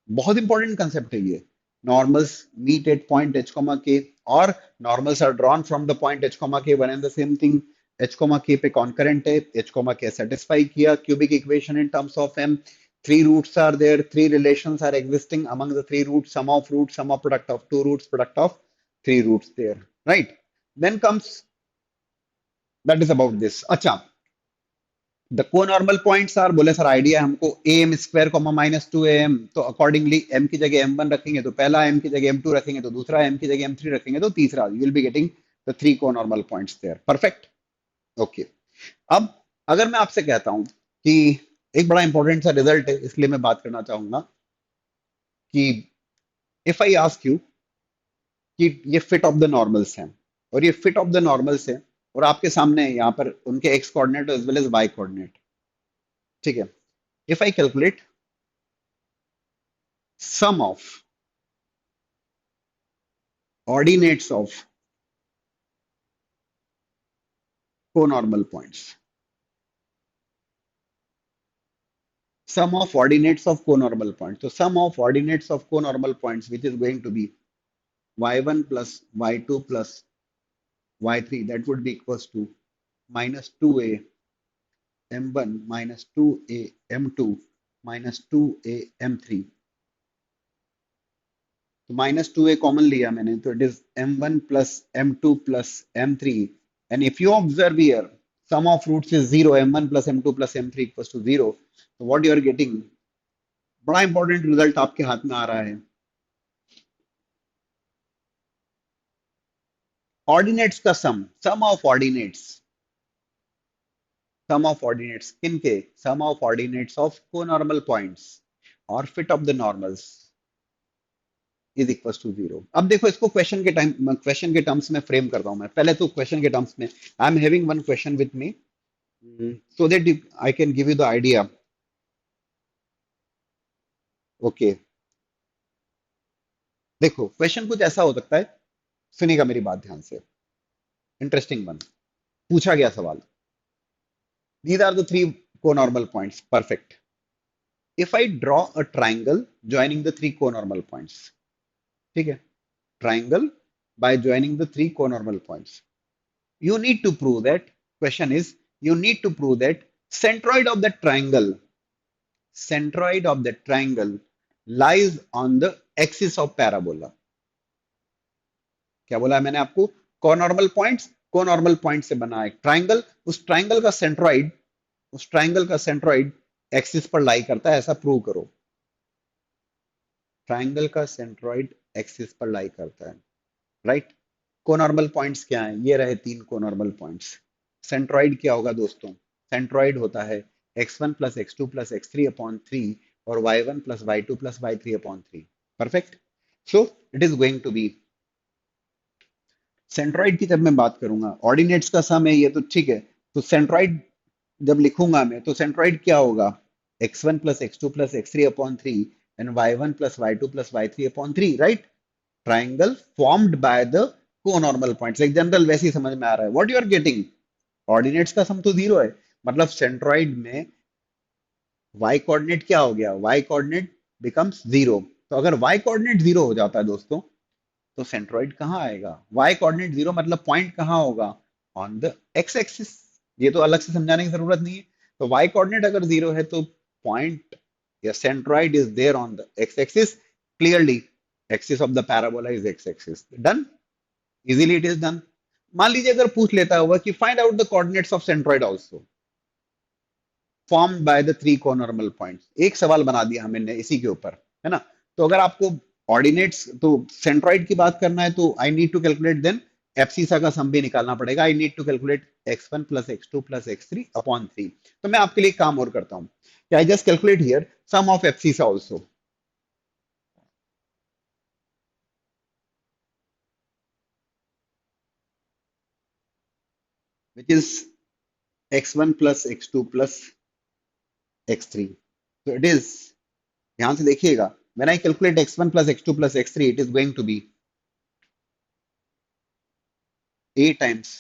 बहुत important concept है ये। Normals meet at point H comma के, और normals are drawn from the point H comma k, one and the same thing. H comma k पे concurrent है, एच कॉमा के सेटिस्फाई किया, cubic equation in terms of m. Three roots are there, three relations are existing among the three roots, sum of roots, sum of product of two roots, product of three roots there, right? Then comes, that is about this। अच्छा, the को normal points are, बोले sir idea हमको am square comma -2am, तो accordingly m की जगह m1 रखेंगे तो पहला, m की जगह m2 रखेंगे तो दूसरा, m की जगह m3 रखेंगे तो तीसरा, you will be getting the three को normal points there. Perfect. Okay, अब अगर मैं आपसे कहता हूं कि एक बड़ा इंपॉर्टेंट सा रिजल्ट है, इसलिए मैं बात करना चाहूंगा कि इफ आई आस्क यू कि ये फिट ऑफ द नॉर्मल्स हैं, और ये फिट ऑफ द नॉर्मल्स है, और आपके सामने यहाँ पर उनके X coordinate as well as Y coordinate. ठीक है, if I calculate sum of ordinates of conormal points, sum of ordinates of conormal points, so sum of ordinates of conormal points, which is going to be y1 plus y2 plus y3, that would be equals to -2a m1 -2a m2 -2a m3। तो -2a common लिया मैंने, तो it is m1 plus m2 plus m3 And if you observe here, sum of roots is 0, m1 plus m2 plus m3 equals to 0. So what you are getting, बड़ा important result आपके हाथ में आ रहा है. ऑर्डिनेट्स का sum of ordinates, sum of ordinates किनके, sum of ordinates of conormal points और feet of the normals is equal to 0. अब देखो इसको क्वेश्चन के टर्म्स में फ्रेम करता हूं मैं. पहले तो क्वेश्चन के टर्म्स में, आई am having one question with me so that I can give you the idea. Okay, देखो क्वेश्चन कुछ ऐसा हो सकता है, सुनिएगा मेरी बात ध्यान से. इंटरेस्टिंग वन पूछा गया सवाल. These are the three conormal points. Perfect. If I draw a triangle joining the three conormal points, ठीक है, triangle by joining the three conormal points, you need to prove that, question is, you need to prove that centroid of the triangle, centroid of the triangle lies on the axis of parabola. क्या बोला है मैंने आपको, कोनॉर्मल point से बना एक triangle, उस triangle का सेंट्रॉइड, उस ट्राइंगल का सेंट्रॉइड एक्सिस पर लाई करता है, ऐसा प्रूव करो. ट्राइंगल का सेंट्रॉइड एक्सिस पर लाई करता है, राइट. कोनॉर्मल पॉइंट्स क्या हैं, ये रहे तीन कोनॉर्मल पॉइंट्स. सेंट्रॉइड क्या होगा दोस्तों, सेंट्रॉइड होता है x1 plus x2 plus x3 upon 3 और y1 plus y2 plus y3 upon 3. Perfect. So it is going to be, centroid की जब मैं बात करूंगा, ऑर्डिनेट्स का सम है ये तो ठीक है, तो सेंट्रॉइड जब लिखूंगा मैं तो सेंट्रॉइड क्या होगा, x1 plus x2 plus x3 upon 3 and y1 plus y2 plus y3 upon 3, right. Triangle formed by the conormal points. एक जनरल वैसे ही समझ में आ रहा है. What you are getting, ordinates का सम तो जीरो है, मतलब सेंट्रॉइड में y कोऑर्डिनेट क्या हो गया, y कोऑर्डिनेट बिकम्स जीरो. तो अगर y कोऑर्डिनेट जीरो हो जाता है दोस्तों, तो सेंट्रॉइड कहाँ आएगा, y कोऑर्डिनेट जीरो मतलब पॉइंट कहाँ होगा, ऑन द x एक्सिस. ये तो अलग से समझाने की जरूरत नहीं है. तो y कोऑर्डिनेट अगर जीरो है तो पॉइंट या centroid is there on the x axis. Clearly axis of the parabola is x axis. Done, easily it is done. मान लीजिए अगर पूछ लेता हुआ कि find out the coordinates of centroid also formed by the three conormal points. एक सवाल बना दिया हमने इसी के ऊपर, है ना. तो अगर आपको ऑर्डिनेट्स तो सेंट्रॉइड की बात करना है तो I need to calculate then abscissa का सम भी निकालना पड़ेगा. I need to calculate x1 plus x2 plus x3 upon 3. तो मैं आपके लिए एक काम और करता हूं, I just calculate here sum of abscissa also. which is x1 plus x2 plus x3. so it is, ध्यान से देखिएगा, when I calculate x1 plus x2 plus x3 it is going to be a times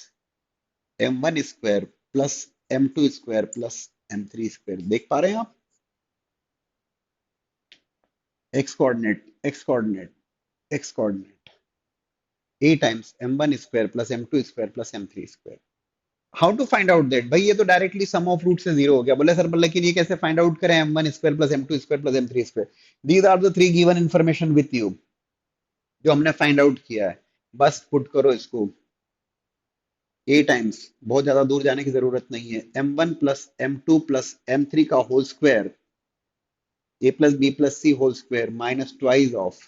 m1 square plus m2 square plus m3 square. देख पा रहे हैं आप, x coordinate x coordinate x coordinate a times m1 square plus m2 square plus m3 square. How to find out that, भाई ये तो directly sum of root से zero हो गया. बोले सर लेकिन ये कैसे फाइंड आउट करें, m1 square plus m2 square plus m3 square. These are the three given information with you जो हमने फाइंड आउट किया है. बस पुट करो इसको a टाइम्स, बहुत ज्यादा दूर जाने की जरूरत नहीं है, m1 plus m2 plus m3 का whole square a plus b plus c whole square minus twice of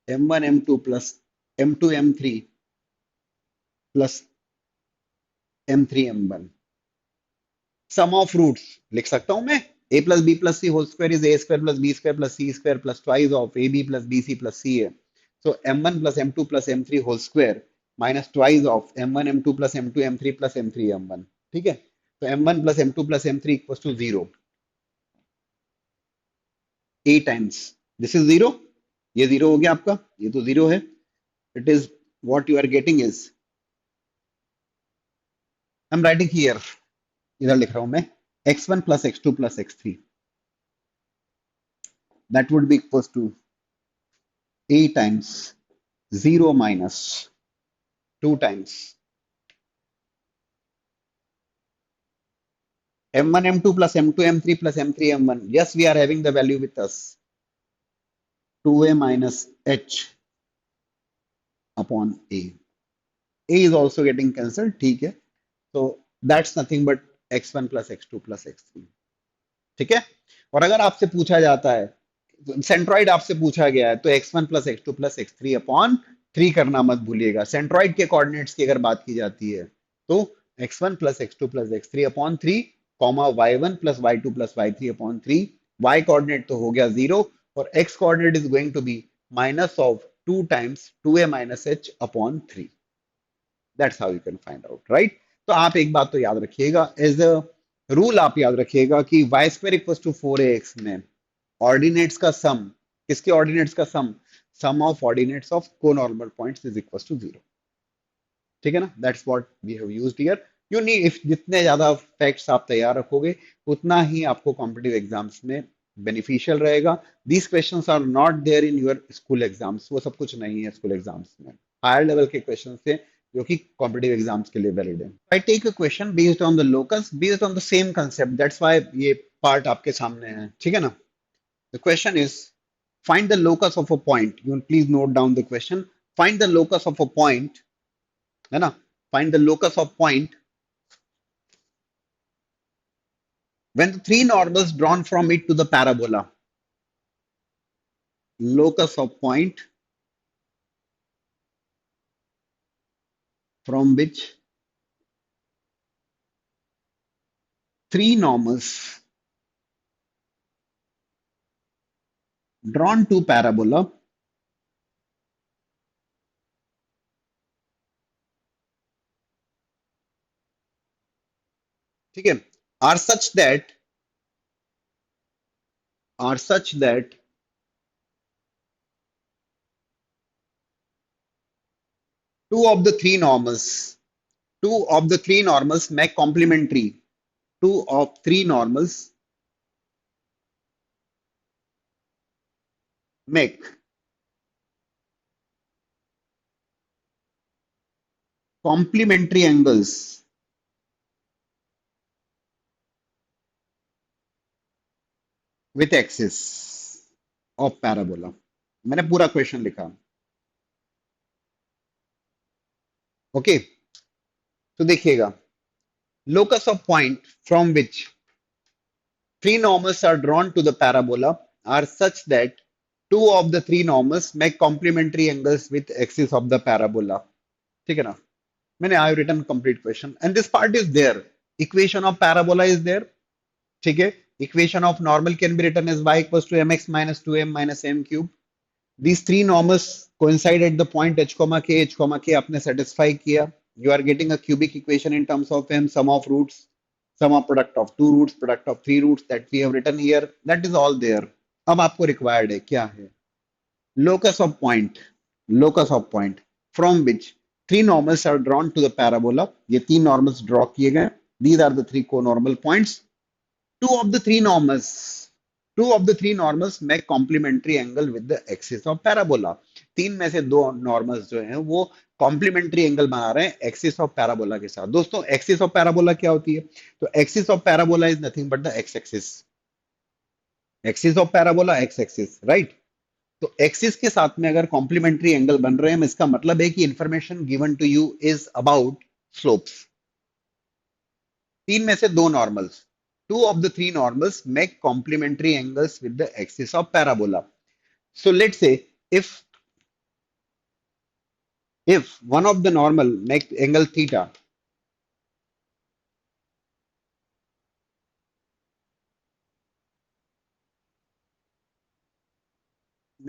m1 m2 plus m2 m3 plus m3 m1. Sum of roots लिख सकता हूं मैं, a plus b plus c whole square is a square plus b square plus c square plus twice of a b plus b c plus c है. So m1 plus m2 plus m3 whole square minus twice of m1 m2 plus m2 m3 plus m3 m1. ठीक है, तो m1 plus m2 plus m3 equals to zero. a times this is zero, ये zero हो गया आपका, ये तो zero है. It is what you are getting is, I am writing here, इधर लिख रहा हूं मैं, x1 plus x2 plus x3 that would be equals to a times 0 minus 2 times m1 m2 plus m2 m3 plus m3 m1. Yes, we are having the value with us, 2a minus h upon a. A is also getting cancelled, ठीक है. तो that's nothing but x1 plus x2 plus x3. ठीक है. और अगर आपसे पूछा जाता है, सेंट्रॉइड आपसे पूछा गया है, तो x1 plus X two plus X three upon three करना मत भूलिएगा. सेंट्रॉइड के कोऑर्डिनेट्स की अगर बात की जाती है, तो x1 plus X two plus X three upon three, comma y1 plus Y two plus Y three upon three. y coordinate तो हो गया जीरो, और x coordinate is going to be minus of two times two A minus H upon three. That's how you can find out, right. तो आप एक बात तो याद रखिएगा, एज अ रूल आप याद रखिएगा कि y square equal to four a x में ऑर्डिनेट्स का सम, किसके ऑर्डिनेट्स का sum, sum of ordinates of conormal points is equal to zero. ठीक है ना. That's what we have used here. You need, if जितने ज्यादा फैक्ट्स आप तैयार रखोगे, उतना ही आपको कॉम्पिटिटिव एग्जाम्स में बेनिफिशियल रहेगा. These questions are not there in your school exams. वो सब कुछ नहीं है स्कूल एग्जाम्स में. हायर लेवल के क्वेश्चन थे जो कि कॉम्पिटिटिव एग्जाम्स के लिए वैलिड है. I take a question based on the locus, based on the same concept. That's why ये पार्ट आपके सामने है. ठीक है ना. The question is, find the locus of a point. You will please note down the question. Find the locus of a point, है ना? Find the locus of point when the three normals drawn from it to the parabola. Locus of point from which three normals drawn to parabola, ठीक है, are such that two of the three normals, make complementary. Two of three normals make complementary angles with axis of parabola. मैंने पूरा question लिखा. Okay. तो देखिएगा, locus of point from which three normals are drawn to the parabola are such that two of the three normals make complementary angles with axis of the parabola. ठीक है ना. मैंने I written complete question and this part is there. Equation of parabola is there. ठीक है. Equation of normal can be written as y equals to mx minus 2m minus m cube. These three normals coincide at the point h comma k आपने satisfy किया. You are getting a cubic equation in terms of m, sum of roots, sum of product of two roots, product of three roots that we have written here. That is all there. अब आपको required है क्या है? Locus of point. Locus of point from which three normals are drawn to the parabola. ये तीन normals draw किए गए. These are the three co-normal points. Two of the three normals, make complementary angle with the axis of parabola. तीन में से दो normals जो हैं वो कॉम्प्लीमेंट्री एंगल बना रहे हैं एक्सिस ऑफ पैराबोला के साथ. दोस्तों, एक्सिस ऑफ पैराबोला क्या होती है? तो axis of parabola is nothing but the x axis. Axis of parabola x axis, right. तो एक्सिस के साथ में अगर कॉम्प्लीमेंट्री एंगल बन रहे हैं, इसका मतलब है कि information given to you is about slopes. तीन में से दो normals, two of the three normals make complementary angles with the axis of parabola. So let's say if one of the normal make angle theta,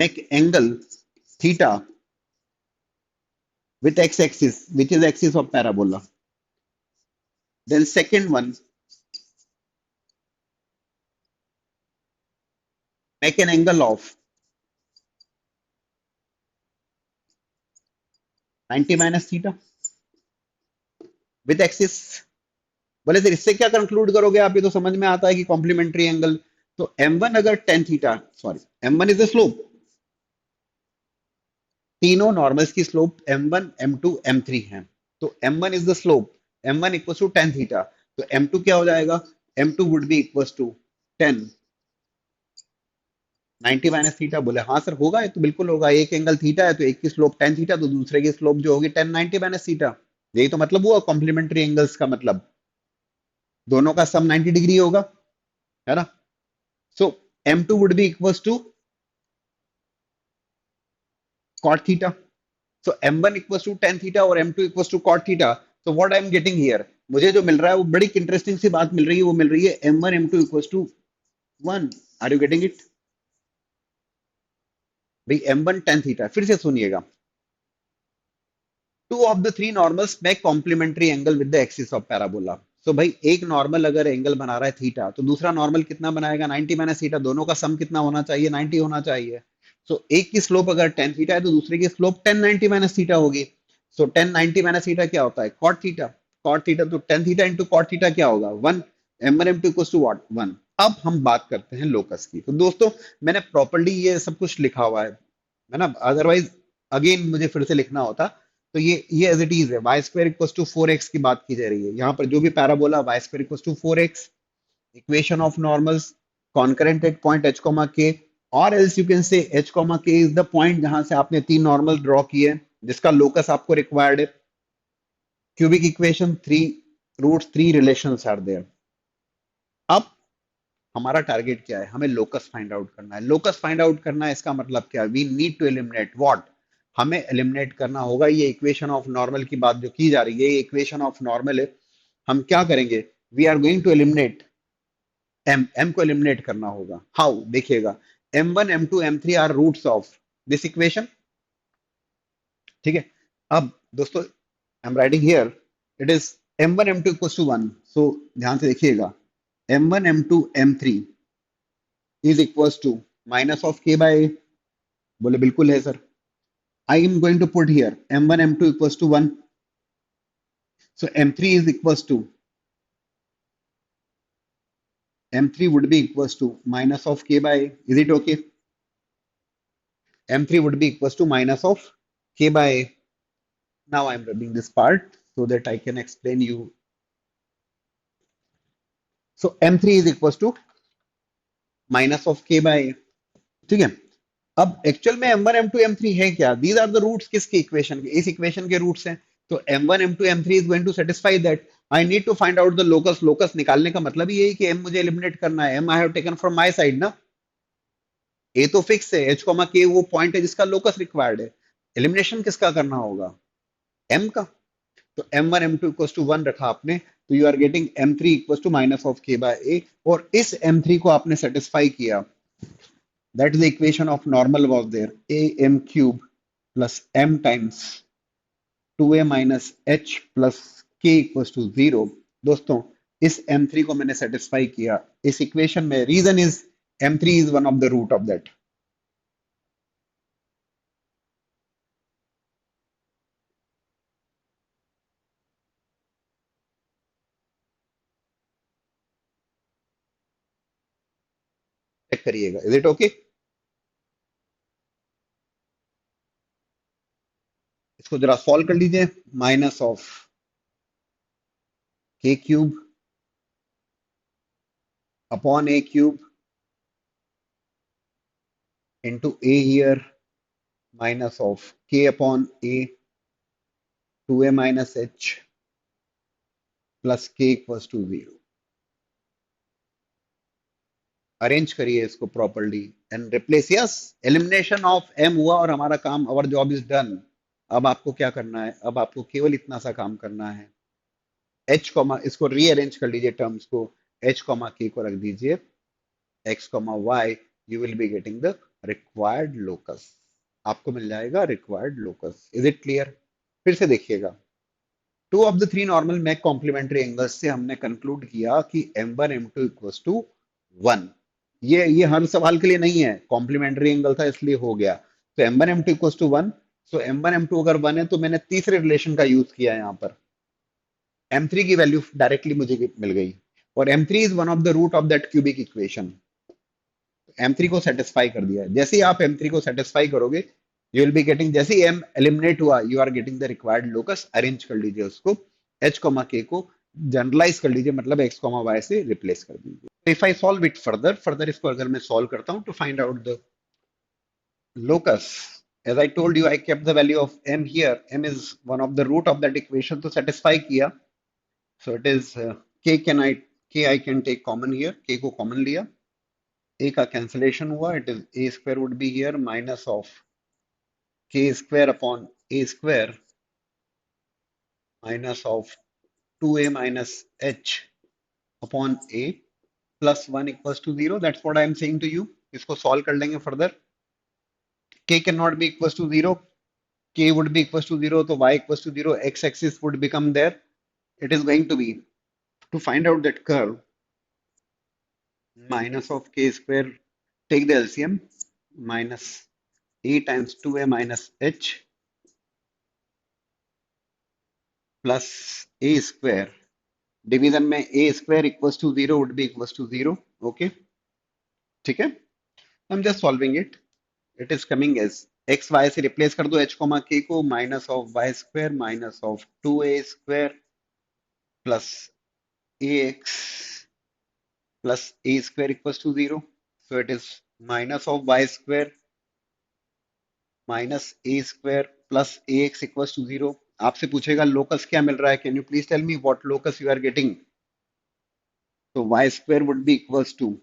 make angle theta with x-axis, which is axis of parabola, then second one make an angle of 90 minus theta with axis. बोले sir इससे क्या conclude करोगे आप? ये तो समझ में आता है कि कॉम्प्लीमेंट्री एंगल. तो m1 अगर tan theta, sorry, m1 is the slope. तीनों नॉर्मल्स की स्लोप m1 m2 m3 है. तो m1 is the slope, m1 equals to tan theta. तो m2 क्या हो जाएगा? m2 would be equals to 10 90 minus theta. बोले हाँ सर होगा, ये तो बिल्कुल होगा. एक एंगल थीटा है तो एक की स्लोप tan थीटा, तो दूसरे की स्लोप जो होगी tan 90 माइनस थीटा. यही तो मतलब हुआ कॉम्प्लीमेंट्री एंगल्स का मतलब, दोनों का सम 90 डिग्री होगा, है ना। So m two would be equals to cot theta, so m one equals to tan theta और m two equals to cot theta. So what I am getting here, मुझे जो मिल रहा है वो बड़ी इंटरेस्टिंग सी बात मिल रही है, वो मिल रही है m one M two equals two one. Are you getting it? भाई एम वन टेन थीटा, फिर से सुनिएगा, two of the three normals make complementary angle with the axis of parabola. So भाई एक नॉर्मल अगर एंगल बना रहा है थीटा, तो दूसरा नॉर्मल कितना बनाएगा? 90 माइनस थीटा, दोनों का सम कितना होना चाहिए? 90 होना चाहिए। सो एक की स्लोप अगर टेन थीटा है तो दूसरे की स्लोप टेन 90 माइनस थीटा होगी। सो टेन 90 माइनस थीटा क्या होता है? Cot theta. कॉट थीटा तो tan theta into cot theta क्या होगा? One. M one M two equals to what? One. अब हम बात करते हैं लोकस की। तो दोस्तों मैंने प्रॉपर्ली ये सब कुछ लिखा हुआ है ना, अदरवाइज अगेन मुझे फिर से लिखना होता। तो ये एज इट इज है, Y square equals to four X की बात की जा रही है यहाँ पर, जो भी parabola Y square equals to four X, equation of normals concurrent at point H comma के, और else you can say H comma K is the point जहां से आपने तीन नॉर्मल ड्रॉ किए, जिसका लोकस आपको रिक्वायर्ड है। Cubic equation three roots three relations are there. अब हमारा टारगेट क्या है? हमें लोकस फाइंड आउट करना है। लोकस फाइंड आउट करना है, इसका मतलब क्या है? We need to eliminate what, हमें एलिमिनेट करना होगा ये इक्वेशन ऑफ नॉर्मल की बात जो की जा रही है, ये इक्वेशन ऑफ नॉर्मल है। हम क्या करेंगे? We are going to eliminate m, m को एलिमिनेट करना होगा। हाउ? देखिएगा, m one M two m three are roots of this equation, ठीक है। अब दोस्तों I am writing here, it is m one M two equal to one. So ध्यान से देखिएगा, m one M two m three is equal to minus of के by, बोले बिल्कुल है sir. I am going to put here M one M two equal to one, so M three is equal to m3 would be equals to minus of k by a. Is it okay? M3 would be equals to minus of k by a. Now I am rubbing this part so that I can explain you. So M3 is equals to minus of k by a. ठीक है। अब actual में M1 M2 M3 है क्या? These are the roots किसके equation के? इस equation के रूट्स हैं। तो M1 M2 M3 is going to satisfy that. I need to find out the locus. Locus निकालने का मतलब ये है कि M मुझे एलिमिनेट करना है। M I have taken from my side ना, ए तो फिक्स है, एच कॉमा के वो पॉइंट है जिसका लोकस रिक्वायर्ड है। एलिमिनेशन किसका करना होगा? एम का। तो M one M two equal to one रखा आपने, तो you are getting M three equal to minus of के बाय ए, और इस एम थ्री को आपने सेटिस्फाई किया, that is the equation of normal was there, A M cube plus M times two A minus H plus K equal to zero. दोस्तों इस M three को मैंने सेटिस्फाई किया इस इक्वेशन में, reason is M three is one of the root of that. Check करिएगा, is it okay? इसको जरा सॉल्व कर लीजिए। Minus of K cube upon A cube into a here minus of k upon a 2a minus h plus k equals to 0। Arrange करिए इसको properly and replace. Yes, elimination of m हुआ और हमारा काम, अवर job is done. अब आपको क्या करना है? अब आपको केवल इतना सा काम करना है, h कॉमा, इसको रीअरेंज कर लीजिए टर्म्स को, h कॉमा k को रख दीजिए, x comma y, you will be getting the required locus. आपको मिल जाएगा required locus. Is it clear? फिर से देखिएगा, two of the three normal make complementary angles से हमने कंक्लूड किया कि m1 m2 equals two one. ये हर सवाल के लिए नहीं है, कॉम्प्लीमेंट्री एंगल था इसलिए हो गया। तो m1 m2 equals two one. सो m1 m2 अगर वन है तो मैंने तीसरे रिलेशन का यूज किया यहाँ पर, m3 की वैल्यू डायरेक्टली मुझे मिल गई, और m3 is one of the root of that cubic equation. M3 को सेटिस्फाई कर दिया है। जैसे ही आप M3 को सेटिस्फाई करोगे, यू विल बी गेटिंग, जैसे ही M एलिमिनेट हुआ, you are getting the required locus. Arrange कर लीजिए उसको, H कॉमा K को जनरलाइज कर लीजिए, मतलब X कॉमा Y से रिप्लेस कर दीजिए। If I solve it further, इसको अगर मैं सॉल्व करता हूं to find out the locus, As I told you, I kept the value of m here. M is one of the root of that equation to satisfy किया. So it is k I can take common here. K को common लिया. A का cancellation हुआ. It is a square would be here minus of k square upon a square minus of 2a minus h upon a plus 1 equals to 0. That's what I am saying to you. इसको solve कर लेंगे further. K cannot be equals to 0. K would be equals to 0. So y equals to 0. X axis would become there. It is going to be to find out that curve minus of k square. Take the LCM minus a times 2a minus h plus a square. Division में a square equals to 0 would be equals to 0. Okay. ठीक है. I'm just solving it. It is coming as x y से replace कर दो h comma k को minus of y square minus of 2a square plus ax plus a square equals to 0. So it is minus of y square minus a square plus ax equals to 0. आपसे पूछेगा locus क्या मिल रहा है? Can you please tell me what locus you are getting? So y square would be equals to,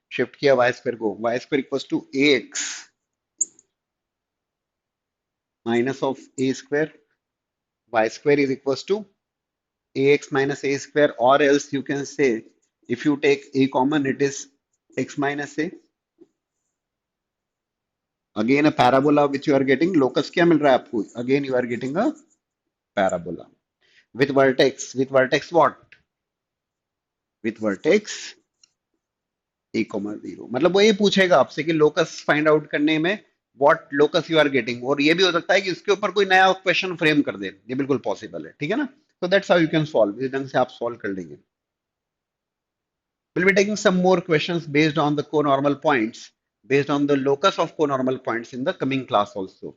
shift किया y square को, y square equals to ax minus of a square. Y square is equals to ax minus a square, or else you can say if you take a common it is x minus a. Again a parabola which you are getting. Locus क्या मिल रहा है आपको? Again you are getting a parabola with vertex what? With vertex a comma 0. मतलब वो ये पूछेगा आपसे कि लोकस फाइंड आउट करने में what locus you are getting, और ये भी हो सकता है कि इसके ऊपर कोई नया क्वेश्चन फ्रेम कर दे. ये बिल्कुल पॉसिबल है. ठीक है ना. So that's how you can solve. इस ढंग से आप सॉल्व कर लेंगे. We'll be taking some more questions based on the co-normal points, based on the locus of co-normal points in the coming class also.